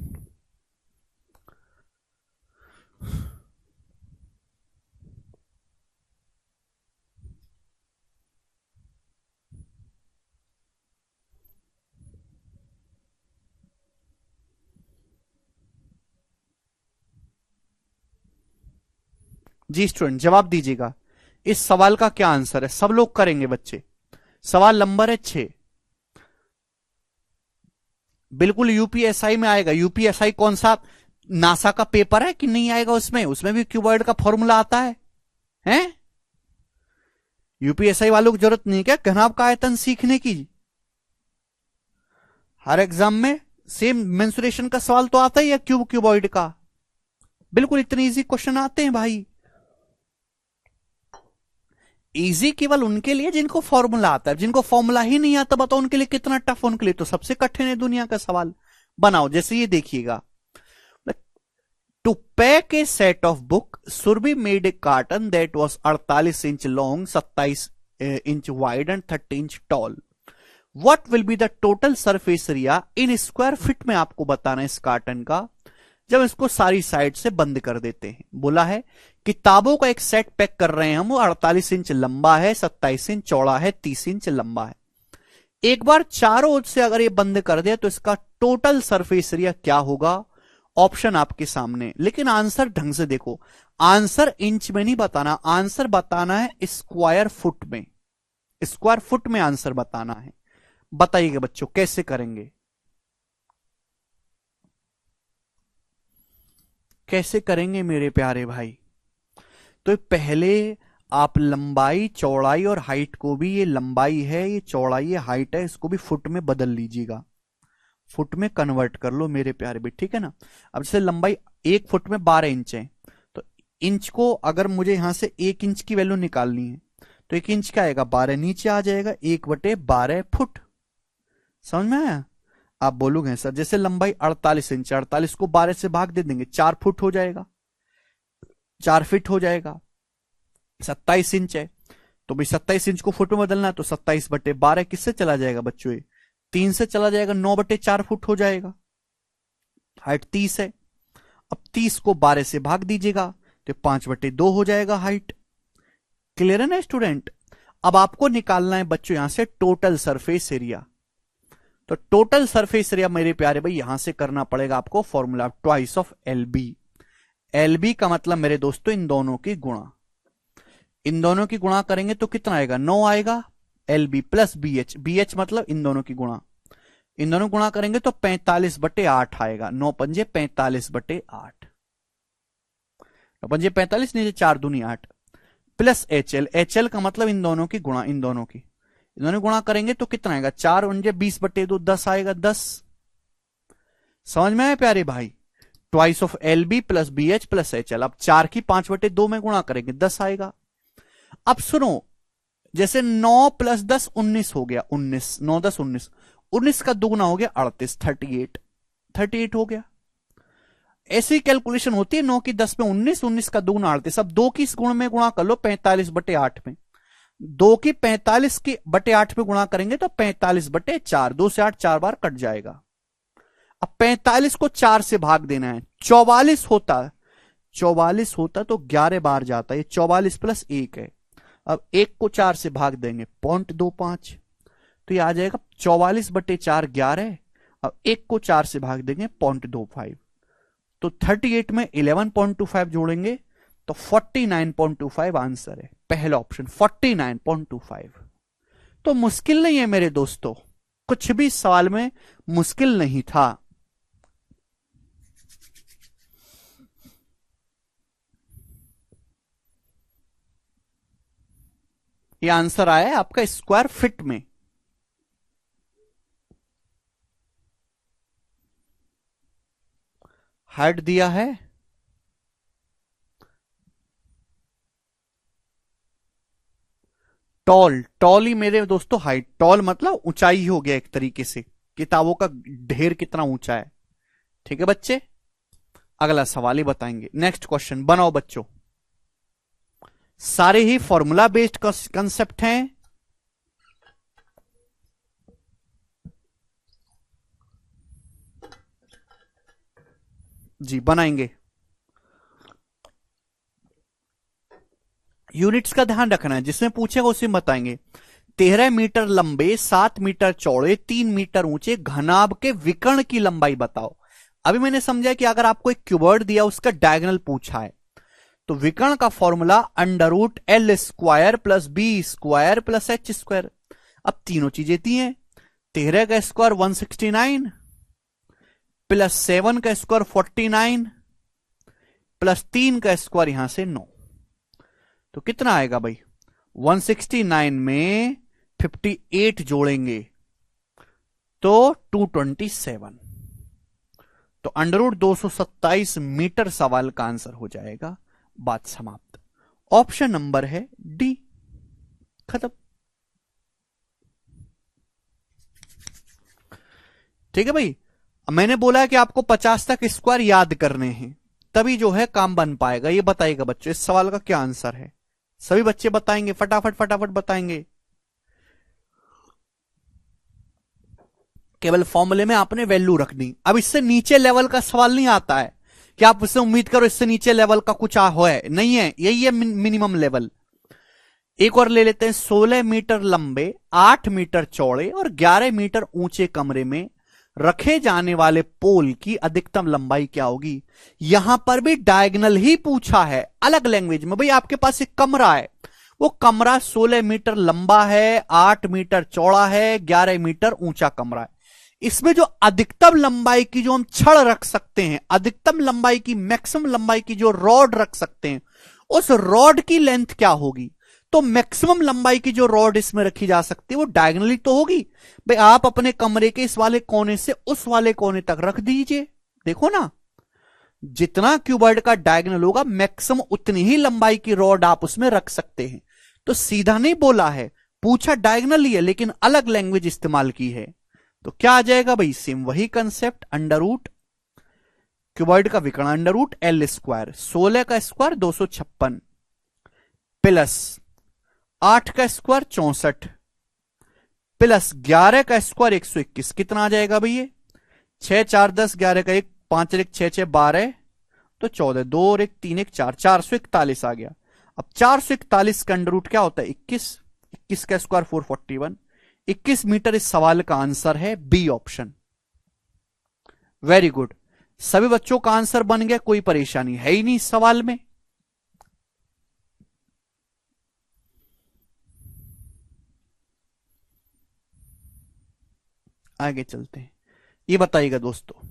Speaker 1: जी स्टूडेंट जवाब दीजिएगा। इस सवाल का क्या आंसर है? सब लोग करेंगे बच्चे। सवाल नंबर है 6। बिल्कुल यूपीएसआई में आएगा। यूपीएसआई कौन सा नासा का पेपर है कि नहीं आएगा? उसमें उसमें भी क्यूबॉइड का फॉर्मूला आता है। हैं? यूपीएसआई वालों की जरूरत नहीं क्या घनाभ का आयतन सीखने की? हर एग्जाम में सेम मेंसुरेशन का सवाल तो आता ही है क्यूबॉइड का। बिल्कुल इतने इजी क्वेश्चन आते हैं भाई। इजी केवल उनके लिए जिनको फॉर्मूला आता है। जिनको फॉर्मूला ही नहीं आता बताओ उनके लिए कितना टफ। उनके लिए तो सबसे कठिन है दुनिया का सवाल। बनाओ। जैसे ये देखिएगा, to pack a set of book Surbhi made a carton that was 48 inch long, 27 inch wide and 30 inch tall. What will be the total surface area in square feet में आपको बताना है इस कार्टन का जब इसको सारी साइड से बंद कर देते हैं। बोला है किताबों का एक सेट पैक कर रहे हैं हम, वो 48 इंच लंबा है, 27 इंच चौड़ा है, 30 इंच लंबा है। एक बार चारों ओर से अगर ये बंद कर दिया तो इसका टोटल सरफेस एरिया क्या होगा? ऑप्शन आपके सामने। लेकिन आंसर ढंग से देखो। आंसर इंच में नहीं बताना, आंसर बताना है स्क्वायर फुट में। स्क्वायर फुट में आंसर बताना है। बताइएगा बच्चों कैसे करेंगे? कैसे करेंगे मेरे प्यारे भाई? तो पहले आप लंबाई चौड़ाई और हाइट को भी, ये लंबाई है ये चौड़ाई है हाइट है, इसको भी फुट में बदल लीजिएगा। फुट में कन्वर्ट कर लो मेरे प्यारे भी, ठीक है ना। अब जैसे लंबाई 1 फुट में 12 इंच है, तो इंच को अगर मुझे यहां से 1 इंच की वैल्यू निकालनी है तो 1 इंच क्या आएगा? 12 नीचे आ जाएगा, 1/12 फुट। समझ में आया? आप बोलोगे सर जैसे लंबाई 48 इंच, 48 को 12 से भाग दे देंगे, 4 फुट हो जाएगा, 4 फीट हो जाएगा। 27 इंच है तो भाई 27 इंच को फुट में बदलना है तो 27/12 किससे चला जाएगा बच्चों? 3 से चला जाएगा, 9/4 फुट हो जाएगा। हाइट 30 है। अब 30 को 12 से भाग दीजिएगा तो 5/2 हो जाएगा हाइट। क्लियर है ना स्टूडेंट? अब आपको निकालना है बच्चों यहां से टोटल सरफेस एरिया। तो टोटल सरफेस एरिया मेरे प्यारे भाई यहां से करना पड़ेगा आपको formula twice of L B. L B का मतलब मेरे दोस्तों इन दोनों की गुणा। इन दोनों की गुणा करेंगे तो कितना आएगा? 9 आएगा। एलबी प्लस बीएच, बीएच मतलब इन दोनों की गुणा। इन दोनों गुणा करेंगे तो 45/8 आएगा। 9 पंजे 45/8, 9 पंजे 45, नीचे 4 दूनी 8 प्लस एचएल। एचएल का मतलब इन दोनों की गुणा, इन दोनों की। इन दोनों गुणा करेंगे तो कितना आएगा? 4 पंजे 20/2, 10 आएगा, 10। समझ में आया प्यारे भाई? Twice of L B plus B H plus H L. अब 4 की 5/2 में गुणा करेंगे 10 आएगा। अब सुनो, जैसे 9 + 10 19 हो गया, 19, 9 10 19, 19 का दुगुना हो गया 38, 38, 38 हो गया। ऐसी कैलकुलेशन होती है। 9 की 10 में 19, 19 का दुगुना 38। अब 2 की इस गुण में गुणा कर लो 45/8 में। 2 की 45/8 में गुणा करेंगे तो 45/4, 2 से 8 4 बार कट जाएगा। अब 45 को 4 से भाग देना है। 44 होता, 44 होता तो 11 बार जाता है। 44 + 1 है। अब 1 को 4 से भाग देंगे 0.25, तो ये आ जाएगा 44/4 11। अब 1 को 4 से भाग देंगे 0.25, तो 38 में 11.25 जोड़ेंगे तो 49.25 आंसर है। पहला ऑप्शन 49.25। तो मुश्किल नहीं है मेरे दोस्तों, कुछ भी सवाल में मुश्किल नहीं था। ये आंसर आया है आपका स्क्वायर फीट में। हाइट दिया है, टॉल, टॉल ही मेरे दोस्तों हाइट, टॉल मतलब ऊंचाई हो गया एक तरीके से, किताबों का ढेर कितना ऊंचा है। ठीक है बच्चे, अगला सवाल ही बताएंगे। नेक्स्ट क्वेश्चन बनाओ बच्चों, सारे ही फॉर्मूला बेस्ड कंसेप्ट हैं। जी बनाएंगे। यूनिट्स का ध्यान रखना है, जिसमें पूछेगा उसे बताएंगे। 13 मीटर लंबे, 7 मीटर चौड़े, 3 मीटर ऊंचे घनाभ के विकर्ण की लंबाई बताओ। अभी मैंने समझा कि अगर आपको एक क्यूबर्ड दिया, उसका डायगोनल पूछा है, तो विकर्ण का formula √L² plus B² plus H²। अब तीनों चीजें दी हैं, 13 का स्क्वायर 169 प्लस 7 का स्क्वायर 49 प्लस 3 का स्क्वायर यहां से 9, तो कितना आएगा भाई? 169 में 58 जोड़ेंगे तो 227, तो √227 मीटर सवाल का आंसर हो जाएगा। बात समाप्त। ऑप्शन नंबर है डी, खत्म। ठीक है भाई, मैंने बोला है कि आपको 50 तक स्क्वायर याद करने हैं, तभी जो है काम बन पाएगा। ये बताइएगा बच्चों, इस सवाल का क्या आंसर है? सभी बच्चे बताएंगे, फटाफट फटाफट बताएंगे। केवल फॉर्मूले में आपने वैल्यू रख दी। अब इससे नीचे लेवल का सवाल नहीं आता है कि आप उससे उम्मीद करो इससे नीचे लेवल का कुछ हो है, नहीं है, यही है मिनिमम लेवल। एक और ले लेते हैं, 16 मीटर लंबे, 8 मीटर चौड़े और 11 मीटर ऊंचे कमरे में रखे जाने वाले पोल की अधिकतम लंबाई क्या होगी? यहां पर भी डायगोनल ही पूछा है, अलग लैंग्वेज में। भाई आपके पास एक कमरा है, वो कमरा 16 मीटर लंबा है, 8 मीटर चौड़ा है, 11 मीटर ऊंचा कमरा है। इसमें जो अधिकतम लंबाई की जो हम छड़ रख सकते हैं, अधिकतम लंबाई की, मैक्सिमम लंबाई की जो रॉड रख सकते हैं, उस रॉड की लेंथ क्या होगी? तो मैक्सिमम लंबाई की जो रॉड इसमें रखी जा सकती है वो डायगोनली तो होगी। भाई आप अपने कमरे के इस वाले कोने से उस वाले कोने तक रख दीजिए, देखो ना, जितना क्यूबॉइड का डायगोनल होगा मैक्सिमम उतनी ही लंबाई की रॉड आप उसमें रख सकते हैं। तो सीधा नहीं बोला है, पूछा डायगोनल ही है, लेकिन अलग लैंग्वेज इस्तेमाल की है। तो क्या आ जाएगा भाई? सेम वही कंसेप्ट, अंडर क्यूबॉइड का विकर्ण √L², 16 का स्क्वायर 256 प्लस 8 का स्क्वायर 64 प्लस 11 का स्क्वायर 121, कितना आ जाएगा भैया? 6 4 10, 11 का 1, 5 1 6 6 12, तो 14, 2 और 1 3 1 4, 441 आ गया। अब 441 का अंडर रूट क्या होता है? 21, 21 का स्क्वायर 441, 21 मीटर इस सवाल का आंसर है, बी ऑप्शन। वेरी गुड, सभी बच्चों का आंसर बन गया, कोई परेशानी है ही नहीं इस सवाल में। आगे चलते हैं। ये बताइएगा दोस्तों,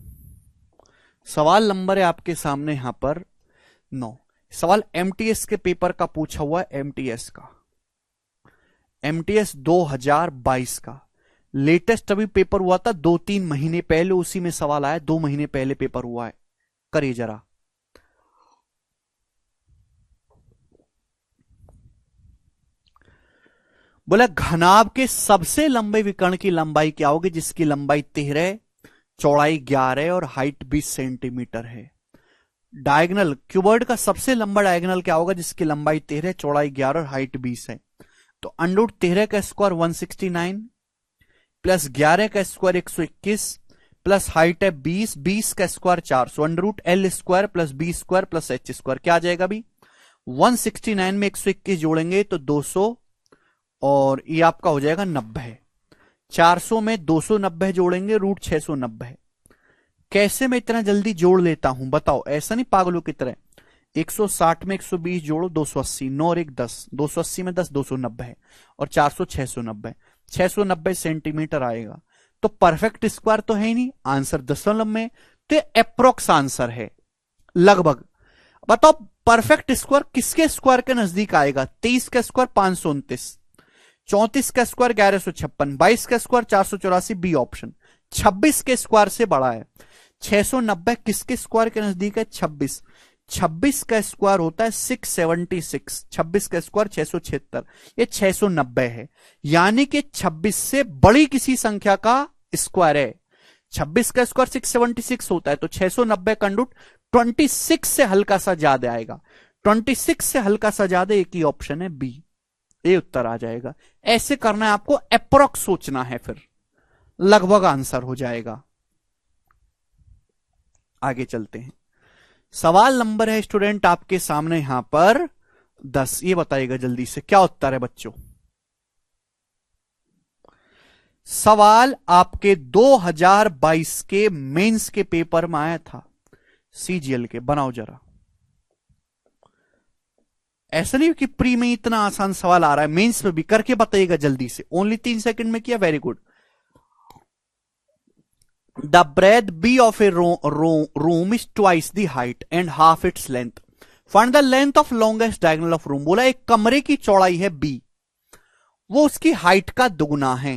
Speaker 1: सवाल नंबर है आपके सामने यहां पर 9। सवाल एमटीएस के पेपर का पूछा हुआ है, एमटीएस का, एमटीएस 2022 का लेटेस्ट अभी पेपर हुआ था 2-3 महीने पहले, उसी में सवाल आया, 2 महीने पहले पेपर हुआ है। करिए जरा, बोला घनाभ के सबसे लंबे विकर्ण की लंबाई क्या होगी जिसकी लंबाई 13, चौड़ाई 11 और हाइट 20 सेंटीमीटर है। डायगोनल, क्यूबॉइड का सबसे लंबा डायगोनल क्या होगा जिसकी लंबाई 13, चौड़ाई 11 और हाइट 20 है? तो अंडर 13 का स्क्वायर 169 प्लस 11 का स्क्वायर 121 प्लस हाइट है 20, 20 का square 400, √L² plus B² plus H², क्या आ जाएगा भी? 169 में 121 जोड़ेंगे तो 200 और ये आपका हो जाएगा 90। 400 में 290 जोड़ेंगे, √690। कैसे मैं इतना जल्दी जोड़ लेता हूं बताओ, ऐसा नहीं पागलों की तरह। 160 में 120 जोड़ो 280, 9 और 1 10, 280 में 10 290 है और 400 690, 690 सेंटीमीटर आएगा। तो परफेक्ट स्क्वायर तो है ही नहीं, आंसर दशमलव में, तो अप्रोक्स आंसर है, लगभग। बताओ परफेक्ट स्क्वायर किसके स्क्वायर के नजदीक आएगा? 23 का स्क्वायर 529, 34 का स्क्वायर 1156, 22 का स्क्वायर 484, बी ऑप्शन। 26 के स्क्वायर से बड़ा है, 690 किसके स्क्वायर के नजदीक है? 26। 26 का स्क्वायर होता है 676। 26 का स्क्वायर 676, ये 690 है। यानी कि 26 से बड़ी किसी संख्या का स्क्वायर है। 26 का स्क्वायर 676 होता है, तो 690 का अंडर रूट 26 से हल्का सा ज्यादा आएगा। 26 से हल्का सा ज्यादा, एक ही ऑप्शन है बी, ये उत्तर आ जाएगा। ऐसे करना है आपको, अप्रोक्स सोचना है, फिर लगभग आंसर हो जाएगा। आगे चलते हैं। सवाल नंबर है स्टूडेंट आपके सामने यहां पर 10। ये बताइएगा जल्दी से क्या उत्तर है बच्चों। सवाल आपके 2022 के मेंस के पेपर में आया था, सीजीएल के। बनाओ जरा। ऐसा नहीं कि प्री में इतना आसान सवाल आ रहा है, मेंस में भी करके बताइएगा जल्दी से। ओनली 3 सेकंड में किया, very good. The breadth B of a room is twice the height and half its length. Find the length of longest diagonal of room. बोला एक कमरे की चौड़ाई है B, वो उसकी हाइट का दुगुना है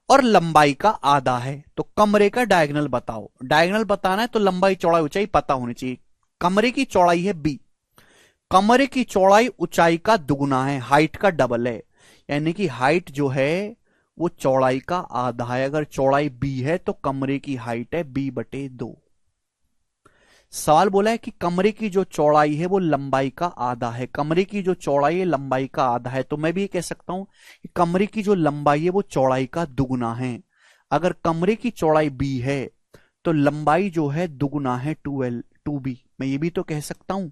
Speaker 1: और लंबाई का आधा है। तो कमरे का डायगोनल बताओ। डायगोनल बताना है तो लंबाई चौड़ाई ऊंचाई पता होनी चाहिए। कमरे की चौड़ाई है B, कमरे की चौड़ाई ऊंचाई का दुगुना है, हाइट का डबल है। यानी कि हाइट जो है वो चौड़ाई का आधा है। अगर चौड़ाई b है तो कमरे की हाइट है b/2। सवाल बोला है कि कमरे की जो चौड़ाई है वो लंबाई का आधा है। कमरे की जो चौड़ाई है लंबाई का आधा है, तो मैं भी ये कह सकता हूं कि कमरे की जो लंबाई है वो चौड़ाई का दुगुना है। अगर कमरे की चौड़ाई b है तो लंबाई जो है दुगुना है 2b। मैं ये भी तो कह सकता हूं।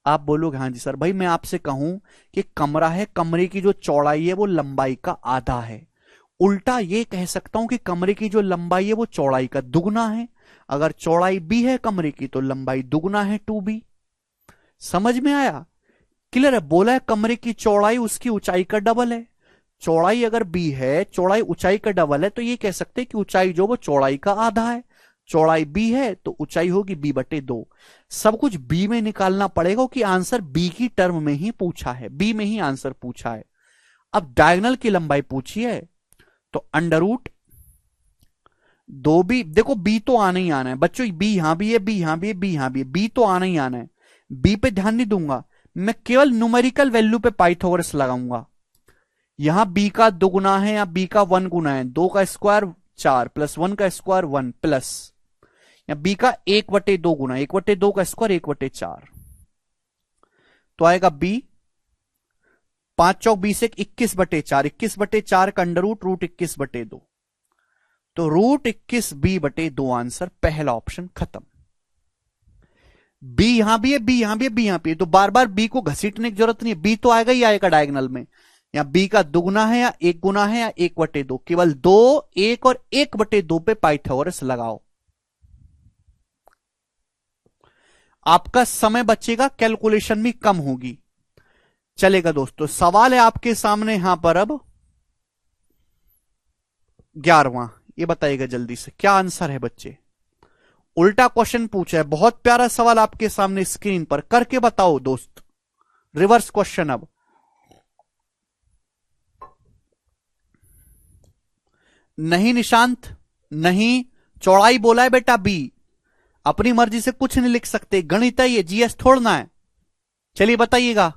Speaker 1: आप बोलोगे हाँ जी सर। भाई मैं आपसे कहूं कि कमरा है, कमरे की जो चौड़ाई है वो लंबाई का आधा है। उल्टा ये कह सकता हूं कि कमरे की जो लंबाई है वो चौड़ाई का दुगुना है। अगर चौड़ाई b है कमरे की तो लंबाई दुगुना है 2b। समझ में आया? क्लियर है? बोला है कमरे की चौड़ाई उसकी ऊंचाई का डबल है। चौड़ाई अगर b है, चौड़ाई ऊंचाई का डबल है, तो ये कह सकते हैं कि ऊंचाई जो वो चौड़ाई का आधा है। चौड़ाई b है तो ऊंचाई होगी b/2। सब कुछ b में निकालना पड़ेगा कि आंसर b की टर्म में ही पूछा है, b में ही आंसर पूछा है। अब डायगोनल की लंबाई पूछी है तो अंडर रूट 2b। देखो b तो आना ही आना है बच्चों, b यहां भी है, b यहां भी है, b यहां भी है, b तो आना ही आना है। b पे ध्यान नहीं दूंगा, मैं केवल न्यूमेरिकल वैल्यू पे पाइथागोरस लगाऊंगा। यहां b का दुगुना है या b का 1 गुना है, 2 का स्क्वायर 4 प्लस 1 का स्क्वायर 1 प्लस, या b का 1/2 गुना, 1/2 का स्क्वायर 1/4, तो आएगा b 5 चौक 20 21/4, 21/4 का अंडर रूट 21/2, तो √21b/2 आंसर। पहला ऑप्शन खत्म। b यहां भी है, b यहां भी है, b यहां भी है, तो बार बार b को घसीटने की जरूरत नहीं है, b तो आएगा ही आएगा डायगोनल में। या b का दुगुना है या 1 गुना है या 1/2, केवल 2, 1 और 1/2 पे पाइथागोरस लगाओ। आपका समय बचेगा, कैलकुलेशन भी कम होगी। चलेगा दोस्तों। सवाल है आपके सामने यहां पर अब 11वां। ये बताइएगा जल्दी से क्या आंसर है बच्चे। उल्टा क्वेश्चन पूछा है, बहुत प्यारा सवाल आपके सामने स्क्रीन पर, करके बताओ दोस्त। रिवर्स क्वेश्चन अब। नहीं निशांत नहीं, चौड़ाई बोला है बेटा b, अपनी मर्जी से कुछ नहीं लिख सकते, गणित है ये, जीएस छोड़ना है। चलिए बताइएगा।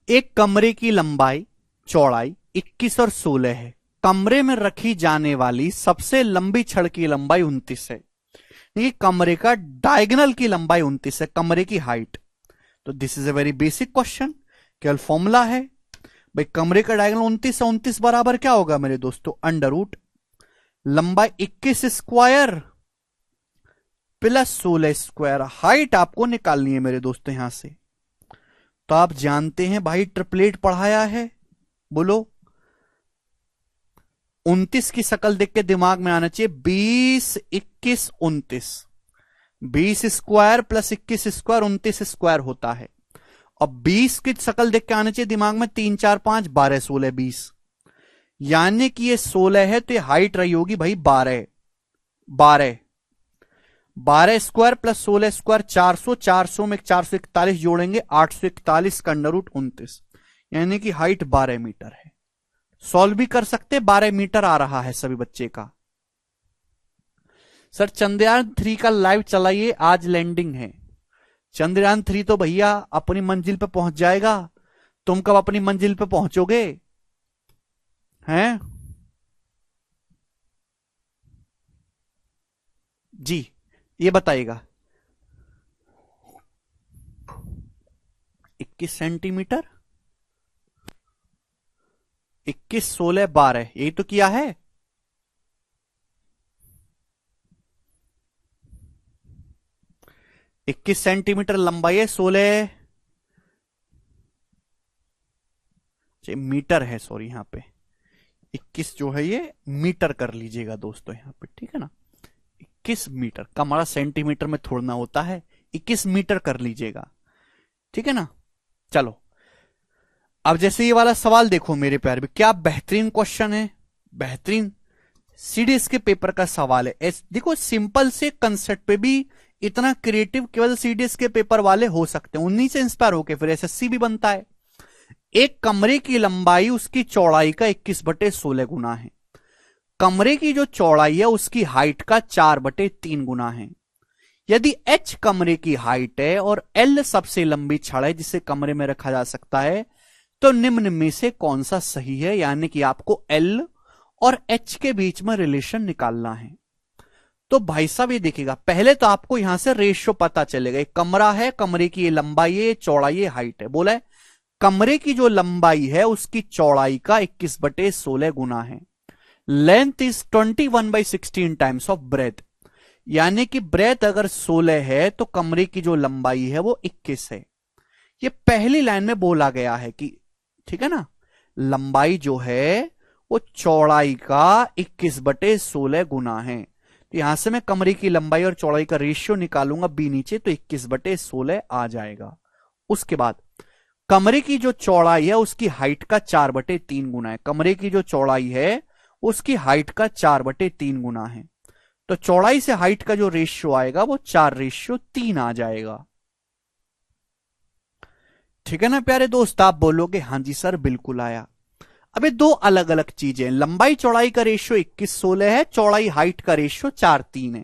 Speaker 1: एक कमरे की लंबाई चौड़ाई 21 और 16 है। कमरे में रखी जाने वाली सबसे लंबी छड़ की लंबाई 29 है। ये कमरे का डायगोनल की लंबाई 29 है, कमरे की हाइट। तो this is a very basic question, केवल फॉर्मूला है भाई। कमरे का डायगोनल 29 है, 29 बराबर क्या होगा मेरे दोस्तों, अंडर रूट लंबाई 21 स्क्वायर प्लस 16 स्क्वायर। हाइट आपको निकालनी है मेरे दोस्तों यहां से। तो आप जानते हैं भाई, ट्रिपलेट पढ़ाया है, बोलो 29 की शक्ल देख के दिमाग में आना चाहिए 20 21 29। 20 स्क्वायर प्लस 21 स्क्वायर 29 स्क्वायर होता है। और 20 की शक्ल देख के आना चाहिए दिमाग में 3 4 5 12 16 20। यानी कि ये 16 है तो ये हाइट रही होगी भाई 12 12 12 स्क्वायर प्लस 16 स्क्वायर 400, 400 में 441 जोड़ेंगे 841 का अंडर रूट 29, यानी कि हाइट 12 मीटर है। सॉल्व भी कर सकते, 12 मीटर आ रहा है सभी बच्चे का। सर चंद्रयान 3 का लाइव चलाइए, आज लैंडिंग है। चंद्रयान 3 तो भैया अपनी मंजिल पे पहुंच जाएगा, तुम कब अपनी मंजिल पे पहुंचोगे हैं जी, ये बताइएगा। 21 सेंटीमीटर, 21 16 12, यही तो किया है। इक्कीस सेंटीमीटर लंबाई है, 16 मीटर है, सॉरी यहां पे 21 जो है ये मीटर कर लीजिएगा दोस्तों यहां पे, ठीक है ना। 21 मीटर का हमारा सेंटीमीटर में थोड़ना होता है, 21 मीटर कर लीजिएगा, ठीक है ना। चलो अब जैसे ये वाला सवाल देखो मेरे प्यारे, क्या बेहतरीन क्वेश्चन है, बेहतरीन सीडीएस के पेपर का सवाल है। देखो सिंपल से कंसेप्ट पे भी इतना क्रिएटिव केवल सीडीएस के पेपर वाले हो सकते हैं, उन्हीं से इंस्पायर होकर फिर एसएससी भी बनता है। एक कमरे की लंबाई उसकी चौड़ाई का 21/16 गुना है। कमरे की जो चौड़ाई है उसकी हाइट का 4/3 गुना है। यदि h कमरे की हाइट है और l सबसे लंबी छड़ है जिसे कमरे में रखा जा सकता है, तो निम्न में से कौन सा सही है। यानी कि आपको l और h के बीच में रिलेशन निकालना है। तो भाई साहब ये देखिएगा, पहले तो आपको यहां से रेशियो पता चलेगा। एक कमरा है, कमरे की ये लंबाई है, चौड़ाई है, हाइट है। बोला है कमरे की जो लंबाई है उसकी चौड़ाई का 21/16 गुना है। Length is 21/16 times of breadth. यानी कि ब्रेथ अगर 16 है तो कमरे की जो लंबाई है वो 21 है। ये पहली लाइन में बोला गया है कि ठीक है ना, लंबाई जो है वो चौड़ाई का 21/16 गुना है। तो यहां से मैं कमरे की लंबाई और चौड़ाई का रेशियो निकालूंगा बी नीचे, तो 21/16 आ जाएगा। उसके बाद कमरे की जो चौड़ाई है उसकी हाइट का 4/3 गुना है। कमरे की जो चौड़ाई है उसकी हाइट का 4/3 गुना है। तो चौड़ाई से हाइट का जो रेशियो आएगा वो 4:3 आ जाएगा। ठीक है ना प्यारे दोस्त, आप बोलोगे हाँ जी सर बिल्कुल आया। अब ये दो अलग अलग चीजें, लंबाई चौड़ाई का रेशियो 21/16 है, चौड़ाई हाइट का रेशियो 4:3 है।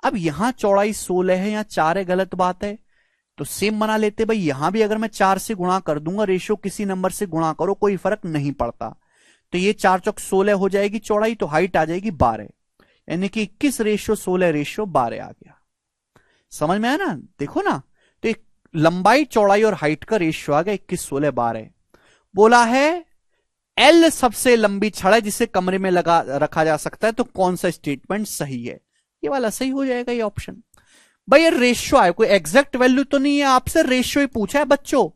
Speaker 1: अब यहां चौड़ाई 16 है, यहां 4 है, गलत बात है। तो सेम बना लेते भाई, यहां भी अगर मैं 4 से गुणा कर दूंगा, रेशियो किसी नंबर से गुणा करो कोई फर्क नहीं पड़ता। तो ये 4 चौक 16 हो जाएगी चौड़ाई, तो हाइट आ जाएगी 12, यानी कि 21:16:12 आ गया। समझ में आया ना, देखो ना। तो लंबाई चौड़ाई और हाइट का रेशियो आ गया 21:16:12। बोला है एल सबसे लंबी छड़ है जिसे कमरे में लगा रखा जा सकता है, तो कौन सा स्टेटमेंट सही है। ये वाला सही हो जाएगा ये ऑप्शन। भाई ये रेशियो है, कोई एग्जैक्ट वैल्यू तो नहीं है, आपसे रेशियो ही पूछा है बच्चों।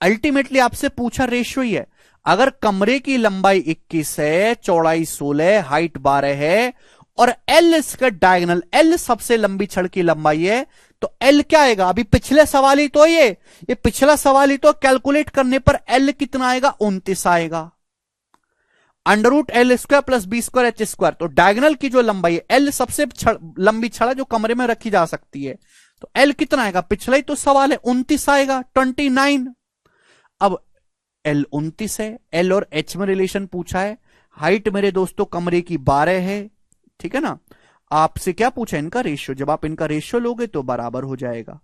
Speaker 1: अल्टीमेटली आपसे पूछा रेशियो ही है। अगर कमरे की लंबाई 21 है, चौड़ाई 16, हाइट 12 है और एल इसका डायगोनल, एल सबसे लंबी छड़ की लंबाई है, तो एल क्या आएगा। अभी पिछले सवाल ही तो ये पिछला सवाल ही तो, कैलकुलेट करने पर एल कितना आएगा, 29 आएगा। √L² plus B² H²। तो डायगोनल की जो लंबाई है, एल सबसे लंबी छड़ जो कमरे में रखी जा सकती है, तो एल कितना आएगा, पिछला ही तो सवाल है 29 आएगा, 29। अब एल 29 है, एल और एच में रिलेशन पूछा है। हाइट मेरे दोस्तों कमरे की 12 है, ठीक है ना। आपसे क्या पूछा, इनका रेशियो। जब आप इनका रेशियो लोगे तो बराबर हो जाएगा,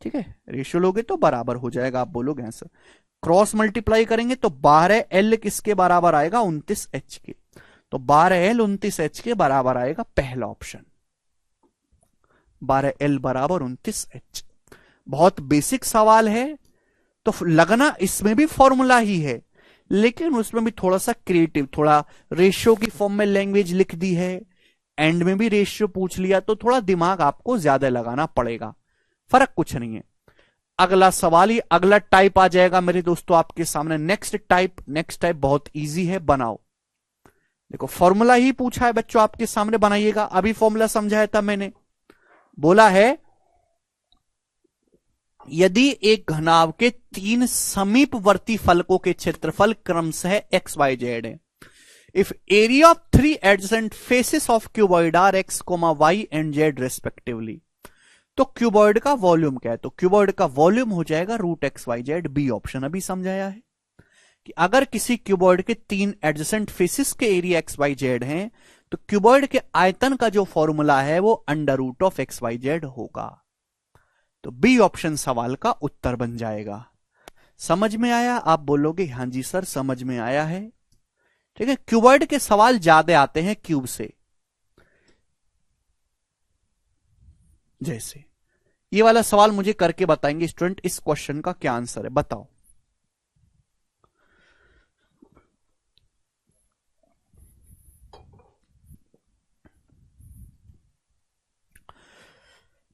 Speaker 1: ठीक है, रेशियो लोगे तो बराबर हो जाएगा। आप बोलोगे सर क्रॉस मल्टीप्लाई करेंगे तो 12L किसके बराबर आएगा? 29H के। तो 12L 29H के बराबर आएगा पहला ऑप्शन, 12L बराबर 29H। बहुत बेसिक सवाल है, तो लगना इसमें भी फॉर्मूला ही है, लेकिन उसमें भी थोड़ा सा क्रिएटिव, थोड़ा रेशियो की फॉर्म में लैंग्वेज लिख दी है, एंड में भी रेशियो पूछ लिया, तो थोड़ा दिमाग आपको ज्यादा लगाना पड़ेगा, फर्क कुछ नहीं है। अगला सवाल ही अगला टाइप आ जाएगा मेरे दोस्तों आपके सामने। नेक्स्ट टाइप बहुत इजी है, बनाओ। देखो फॉर्मूला ही पूछा है बच्चों आपके सामने, बनाइएगा। अभी फॉर्मूला समझाया था मैंने, बोला है यदि एक घनाभ के 3 समीपवर्ती फलकों के क्षेत्रफल क्रमशः x y z है, if area of 3 adjacent faces of cuboid are x, y and z respectively, तो क्यूबॉइड का वॉल्यूम क्या है? तो क्यूबॉइड का वॉल्यूम हो जाएगा root X Y Z. B option अभी समझाया है कि अगर किसी क्यूबॉइड के 3 एडजेसेंट फेसेस के एरिया एक्स वाई जेड हैं, तो क्यूबॉइड के आयतन का जो फॉर्मूला है वो under root of X Y Z होगा। तो बी ऑप्शन सवाल का उत्तर बन जाएगा। समझ में आया? आप बोलोगे हां जी सर समझ में आया है। ठीक है, क्यूबॉइड के सवाल ज्यादा आते हैं क्यूब से, जैसे ये वाला सवाल मुझे करके बताएंगे स्टूडेंट, इस क्वेश्चन का क्या आंसर है बताओ।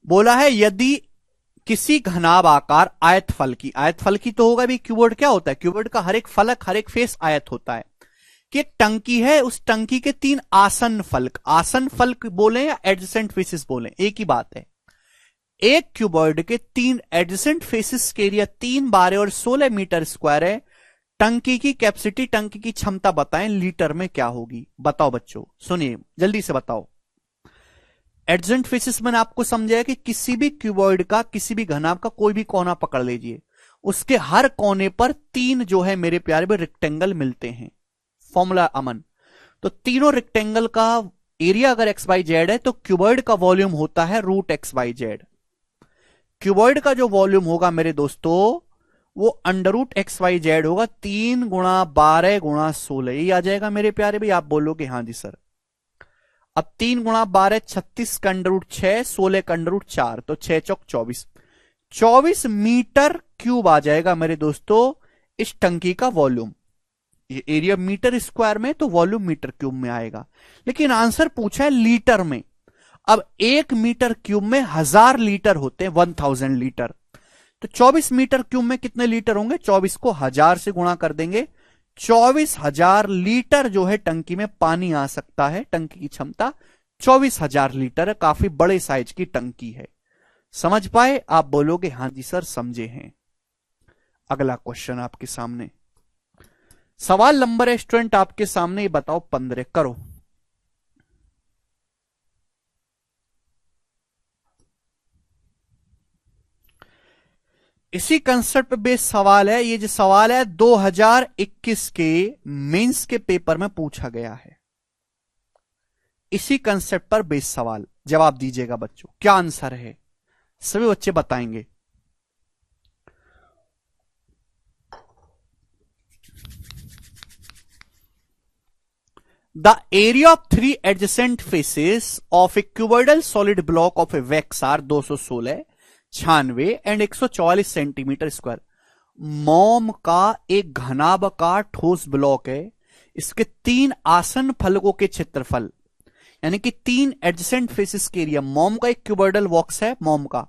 Speaker 1: बोला है यदि किसी घनाभ आकार आयतफल की तो होगा भी, क्यूबॉइड क्या होता है? क्यूबॉइड का हर एक फलक, हर एक फेस आयत होता है। कि एक टंकी है, उस टंकी के 3 आसन फलक बोले या एडजेसेंट फेसेस बोले, एक ही बात है। एक क्यूबॉइड के 3 एडजेसेंट फेसेस के एरिया 3 12 और 16 मीटर स्क्वायर है। टंकी की कैपेसिटी, टंकी की क्षमता बताएं लीटर में क्या होगी? बताओ बच्चों, सुनिए जल्दी से बताओ। एडजेसेंट फेसेस मैंने आपको समझाया कि किसी भी क्यूबॉइड का, किसी भी घनाभ का कोई भी कोना पकड़ लीजिए, उसके हर कोने पर 3 जो है मेरे प्यारे में रेक्टेंगल मिलते हैं। फॉर्मूला अमन, तो तीनों रेक्टेंगल का एरिया अगर एक्स वाई जेड है तो क्यूबॉइड का वॉल्यूम होता है root X Y Z. Cuboid का जो वॉल्यूम होगा मेरे दोस्तों वो under root X Y Z होगा, 3 गुणा 12 गुणा 16, ये आ जाएगा मेरे प्यारे भाई। आप बोलोगे हां जी सर। अब 3 गुणा 12 36 का अंडर रूट 6, 16 का अंडर रूट 4, तो 6 चौक 24, 24 मीटर क्यूब आ जाएगा मेरे दोस्तों इस टंकी का वॉल्यूम। ये एरिया मीटर स्क्वायर में, तो वॉल्यूम मीटर क्यूब में आएगा, लेकिन आंसर पूछा है लीटर में। अब 1 मीटर क्यूब में 1000 लीटर होते हैं, 1000 लीटर। तो 24 मीटर क्यूब में कितने लीटर होंगे? 24 को 1000 से गुणा कर देंगे, 24,000 लीटर जो है टंकी में पानी आ सकता है। टंकी की क्षमता 24,000 लीटर है, काफी बड़े साइज की टंकी है। समझ पाए? आप बोलोगे हां जी सर समझे हैं। अगला क्वेश्चन आपके सामने, सवाल नंबर है स्टूडेंट आपके सामने, ये बताओ 15 करो। इसी कंसेप्ट पे बेस्ड सवाल है। ये जो सवाल है 2021 के मेंस के पेपर में पूछा गया है। इसी कंसेप्ट पर बेस्ड सवाल, जवाब दीजिएगा बच्चों, क्या आंसर है? सभी बच्चे बताएंगे। The area of 3 adjacent faces of a cuboidal solid block of a wax are 216, 96 and 144 centimetre square. मोम का एक घनाभाकार ठोस ब्लॉक है, इसके 3 आसन फलकों के क्षेत्रफल, यानी कि 3 एडजेसेंट फेसेस के एरिया, मोम का एक क्यूबॉइडल बॉक्स है, मोम का,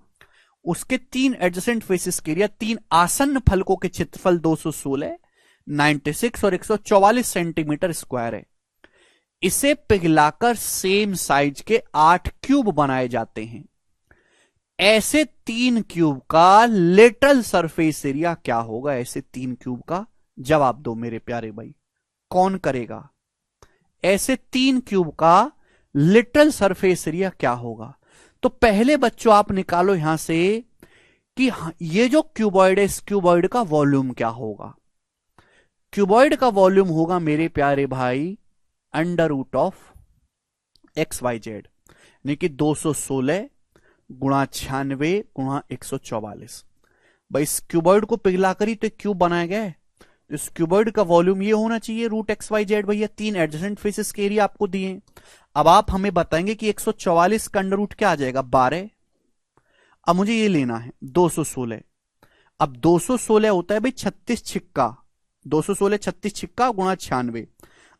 Speaker 1: उसके 3 एडजेसेंट फेसेस के एरिया 3 आसन फलकों के क्षेत्रफल 216, 96 और 144 सेंटीमीटर स्क्वायर है। इसे पिघलाकर सेम साइज के 8 क्यूब बनाए जाते हैं। ऐसे 3 क्यूब का लेटरल सरफेस एरिया क्या होगा? ऐसे 3 क्यूब का जवाब दो मेरे प्यारे भाई, कौन करेगा? ऐसे 3 क्यूब का लेटरल सरफेस एरिया क्या होगा? तो पहले बच्चों आप निकालो यहां से कि ये जो क्यूबॉइड है, इस क्यूबॉइड का वॉल्यूम क्या होगा? क्यूबॉइड का वॉल्यूम होगा मेरे प्यारे भाई under root of X Y Z, यानी कि 216 गुणा 96 गुणा 144। भाई इस क्यूबॉइड को पिघलाकर ही तो एक क्यूब बनाया गया है, तो इस क्यूबॉइड का वॉल्यूम ये होना चाहिए रूट एक्स वाई जेड। भैया 3 एडजेसेंट फेसेस के एरिया आपको दिए हैं। अब आप हमें बताएंगे कि 144 का अंडर रूट क्या आ जाएगा 12। अब मुझे ये लेना है 216। अब 216 होता है भाई 36 छिक्का, 216 36 छिक्का गुणा 96।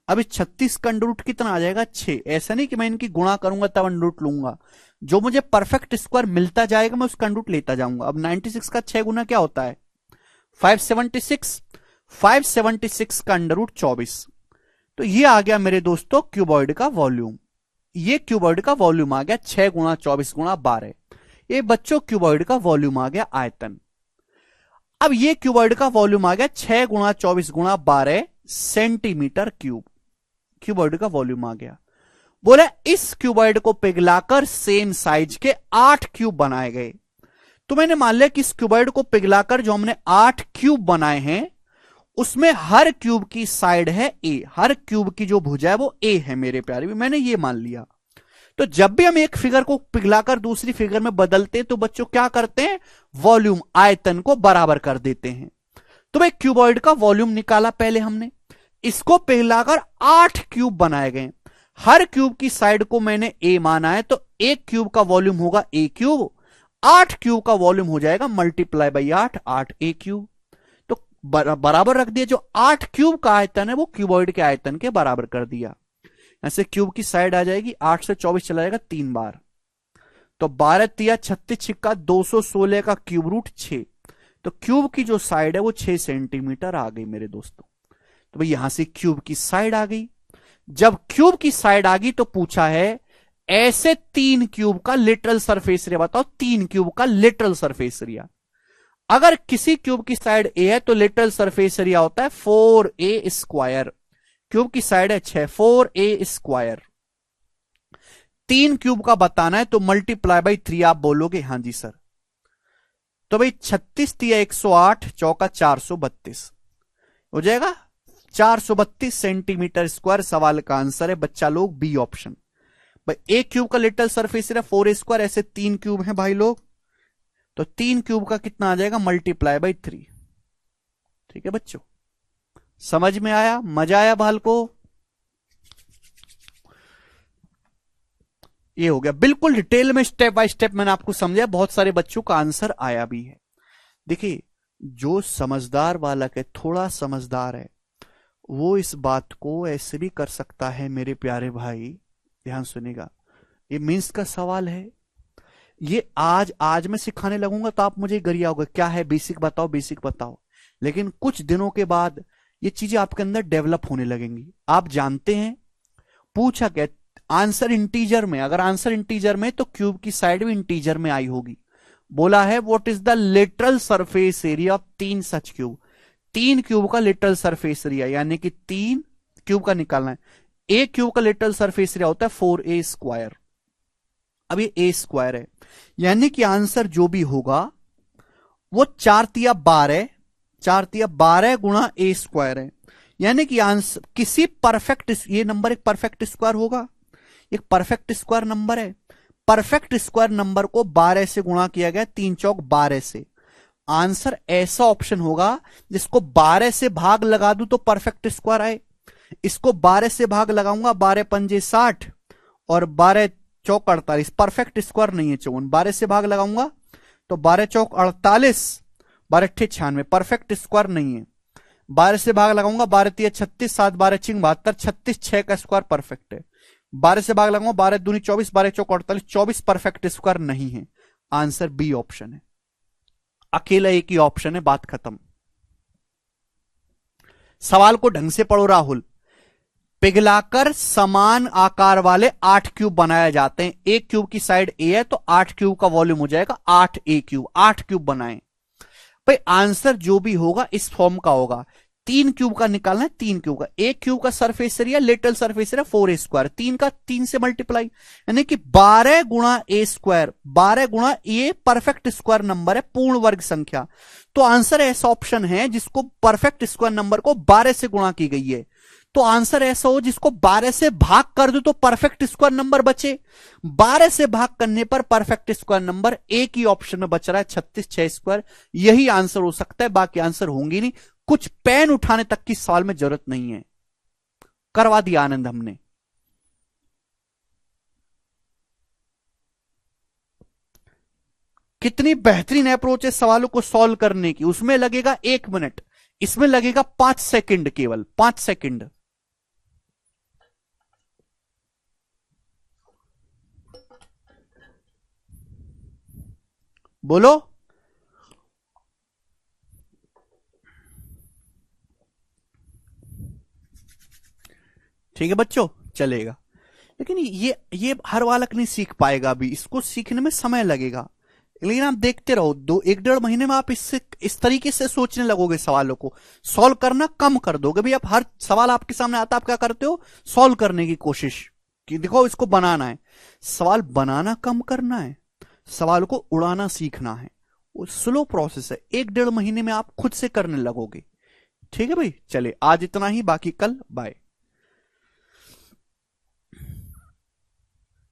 Speaker 1: अब इस 36 का अंडर रूट कितना आ जाएगा 6। ऐसा नहीं कि मैं इनकी गुणा करूंगा तब अंडर रूट लूंगा, जो मुझे परफेक्ट स्क्वायर मिलता जाएगा मैं उसका अंडर रूट लेता जाऊंगा। अब 96 का 6 गुना क्या होता है 576, 576 का अंडर रूट 24। तो ये आ गया मेरे दोस्तों क्यूबॉइड का वॉल्यूम। ये क्यूबॉइड का वॉल्यूम आ गया 6 गुणा 24 गुणा 12। ये बच्चों क्यूबॉइड का वॉल्यूम आ गया आयतन। अब ये क्यूबॉइड का वॉल्यूम आ गया 6 गुणा 24 गुणा 12 सेंटीमीटर क्यूब। क्यूबॉइड का वॉल्यूम आ गया। बोले इस क्यूबॉइड को पिघलाकर सेम साइज के 8 क्यूब बनाए गए। तो मैंने मान लिया कि इस क्यूबॉइड को पिघलाकर जो हमने 8 क्यूब बनाए हैं उसमें हर क्यूब की साइड है ए, हर क्यूब की जो भुजा है वो ए है मेरे प्यारे भी, मैंने ये मान लिया। तो जब भी हम एक फिगर को पिघलाकर दूसरी फिगर में बदलते हैं तो बच्चों क्या करते हैं वॉल्यूम आयतन को बराबर कर देते हैं। तो भाई क्यूबॉइड का वॉल्यूम निकाला पहले हमने, इसको पिघलाकर 8 क्यूब बनाए गए। हर क्यूब की साइड को मैंने ए माना है, तो एक क्यूब का वॉल्यूम होगा ए क्यूब, 8 क्यूब का वॉल्यूम हो जाएगा मल्टीप्लाई बाई 8, 8 ए क्यूब। तो बराबर रख दिया, जो 8 क्यूब का आयतन है वो क्यूबॉइड के आयतन के बराबर कर दिया। ऐसे क्यूब की साइड आ जाएगी 8 से 24 चला जाएगा 3 बार, तो 12 तिया 36 छिक्का 216 का क्यूब रूट 6। तो क्यूब की जो साइड है वो 6 सेंटीमीटर आ गई मेरे दोस्तों। तो भाई यहां से क्यूब की साइड आ गई। जब क्यूब की साइड आ गई तो पूछा है ऐसे 3 क्यूब का लिटरल सरफेस एरिया बताओ, 3 क्यूब का लिटरल सरफेस एरिया। अगर किसी क्यूब की साइड ए है तो लिटरल सरफेस एरिया होता है 4a स्क्वायर। क्यूब की साइड है 6, 4a स्क्वायर। 3 क्यूब का बताना है तो मल्टीप्लाई बाई 3 आप बोलोगे हां जी सर। तो भाई 36 तिया 108 चौका 432 हो जाएगा 432 सेंटीमीटर स्क्वायर। सवाल का आंसर है बच्चा लोग बी ऑप्शन। भाई एक क्यूब का literal surface area 4a square, ऐसे 3 क्यूब हैं भाई लोग, तो 3 क्यूब का कितना आ जाएगा मल्टीप्लाई बाई 3। ठीक है बच्चों, समझ में आया, मजा आया बाल को। ये हो गया बिल्कुल डिटेल में, स्टेप बाय स्टेप मैंने आपको समझाया, बहुत सारे बच्चों का आंसर आया भी है। देखिए जो समझदार बालक है, थोड़ा समझदार है, वो इस बात को ऐसे भी कर सकता है मेरे प्यारे भाई। ध्यान सुनेगा, ये मीन्स का सवाल है। ये आज मैं सिखाने लगूंगा तो आप मुझे गरिया होगा क्या है बेसिक बताओ बेसिक बताओ, लेकिन कुछ दिनों के बाद ये चीजें आपके अंदर डेवलप होने लगेंगी। आप जानते हैं पूछा क्या आंसर इंटीजर में, अगर आंसर इंटीजर में तो क्यूब की साइड भी इंटीजर में आई होगी। बोला है what is the literal surface area of 3 such cube. 3 cube का लिटरल सरफेस एरिया यानी कि 3 क्यूब का निकालना है। एक क्यूब का लिटरल सरफेस एरिया होता है 4a स्क्वायर। अब ये a स्क्वायर है यानी कि आंसर जो भी होगा वो 4 तिया 12, 4 तिया 12 गुणा a स्क्वायर है। यानी कि आंसर किसी परफेक्ट, ये नंबर एक परफेक्ट स्क्वायर होगा, एक परफेक्ट स्क्वायर नंबर है। परफेक्ट स्क्वायर नंबर को 12 से गुणा किया गया, 3 चौक 12 से। आंसर ऐसा ऑप्शन होगा जिसको 12 से भाग लगा दूं तो परफेक्ट स्क्वायर आए। इसको 12 से भाग लगाऊंगा, 12 पंजे 60 और 12 चौक 48, परफेक्ट स्क्वायर नहीं है 54। 12 से भाग लगाऊंगा तो 12 चौक 48, 12 96, परफेक्ट स्क्वायर नहीं है। 12 से भाग लगाऊंगा 12 तिया 36, 7 12 चिंग 72, 36 6 का स्क्वायर परफेक्ट है। 12 से भाग लगाऊंगा 12 दूनी 24, 12 चौक 48, 24 परफेक्ट स्क्वायर नहीं है। आंसर बी ऑप्शन है, अकेला एक ही ऑप्शन है, बात खत्म। सवाल को ढंग से पढ़ो राहुल। पिघलाकर समान आकार वाले 8 क्यूब बनाए जाते हैं। एक क्यूब की साइड ए है तो 8 क्यूब का वॉल्यूम हो जाएगा 8a क्यूब। 8 क्यूब बनाए भाई, आंसर जो भी होगा इस फॉर्म का होगा। 3 क्यूब का निकालना है, 3 क्यूब का। एक क्यूब का surface area literal surface area 4a square, 3 का 3 से मल्टीप्लाई यानी कि 12 गुणा a स्क्वायर। 12 गुणा ये परफेक्ट स्क्वायर नंबर है, पूर्ण वर्ग संख्या। तो आंसर ऐसा ऑप्शन है जिसको परफेक्ट स्क्वायर नंबर को 12 से गुणा की गई है। तो आंसर ऐसा हो जिसको 12 से भाग कर दो तो परफेक्ट स्क्वायर नंबर बचे। 12 से भाग करने पर परफेक्ट स्क्वायर नंबर एक ही ऑप्शन में बच रहा है, 36 6 स्क्वायर। यही आंसर हो सकता है, बाकी आंसर होंगे नहीं। कुछ पेन उठाने तक की सवाल में जरूरत नहीं है, करवा दिया आनंद हमने। कितनी बेहतरीन अप्रोच है सवालों को सॉल्व करने की। उसमें लगेगा 1 मिनट, इसमें लगेगा 5 सेकंड, केवल 5 सेकंड। बोलो। ठीक है बच्चों, चलेगा। लेकिन ये हर बालक नहीं सीख पाएगा, अभी इसको सीखने में समय लगेगा। लेकिन आप देखते रहो, 1 1.5 महीने में आप इससे इस तरीके से सोचने लगोगे, सवालों को सॉल्व करना कम कर दोगे। भाई आप हर सवाल आपके सामने आता, आप क्या करते हो, सॉल्व करने की कोशिश कि देखो इसको बनाना है। सवाल बनाना कम करना है, सवाल को उड़ाना सीखना है। वो स्लो प्रोसेस है, 1 1.5 महीने में आप खुद से करने लगोगे। ठीक है भाई, चले आज इतना ही, बाकी कल। बाय।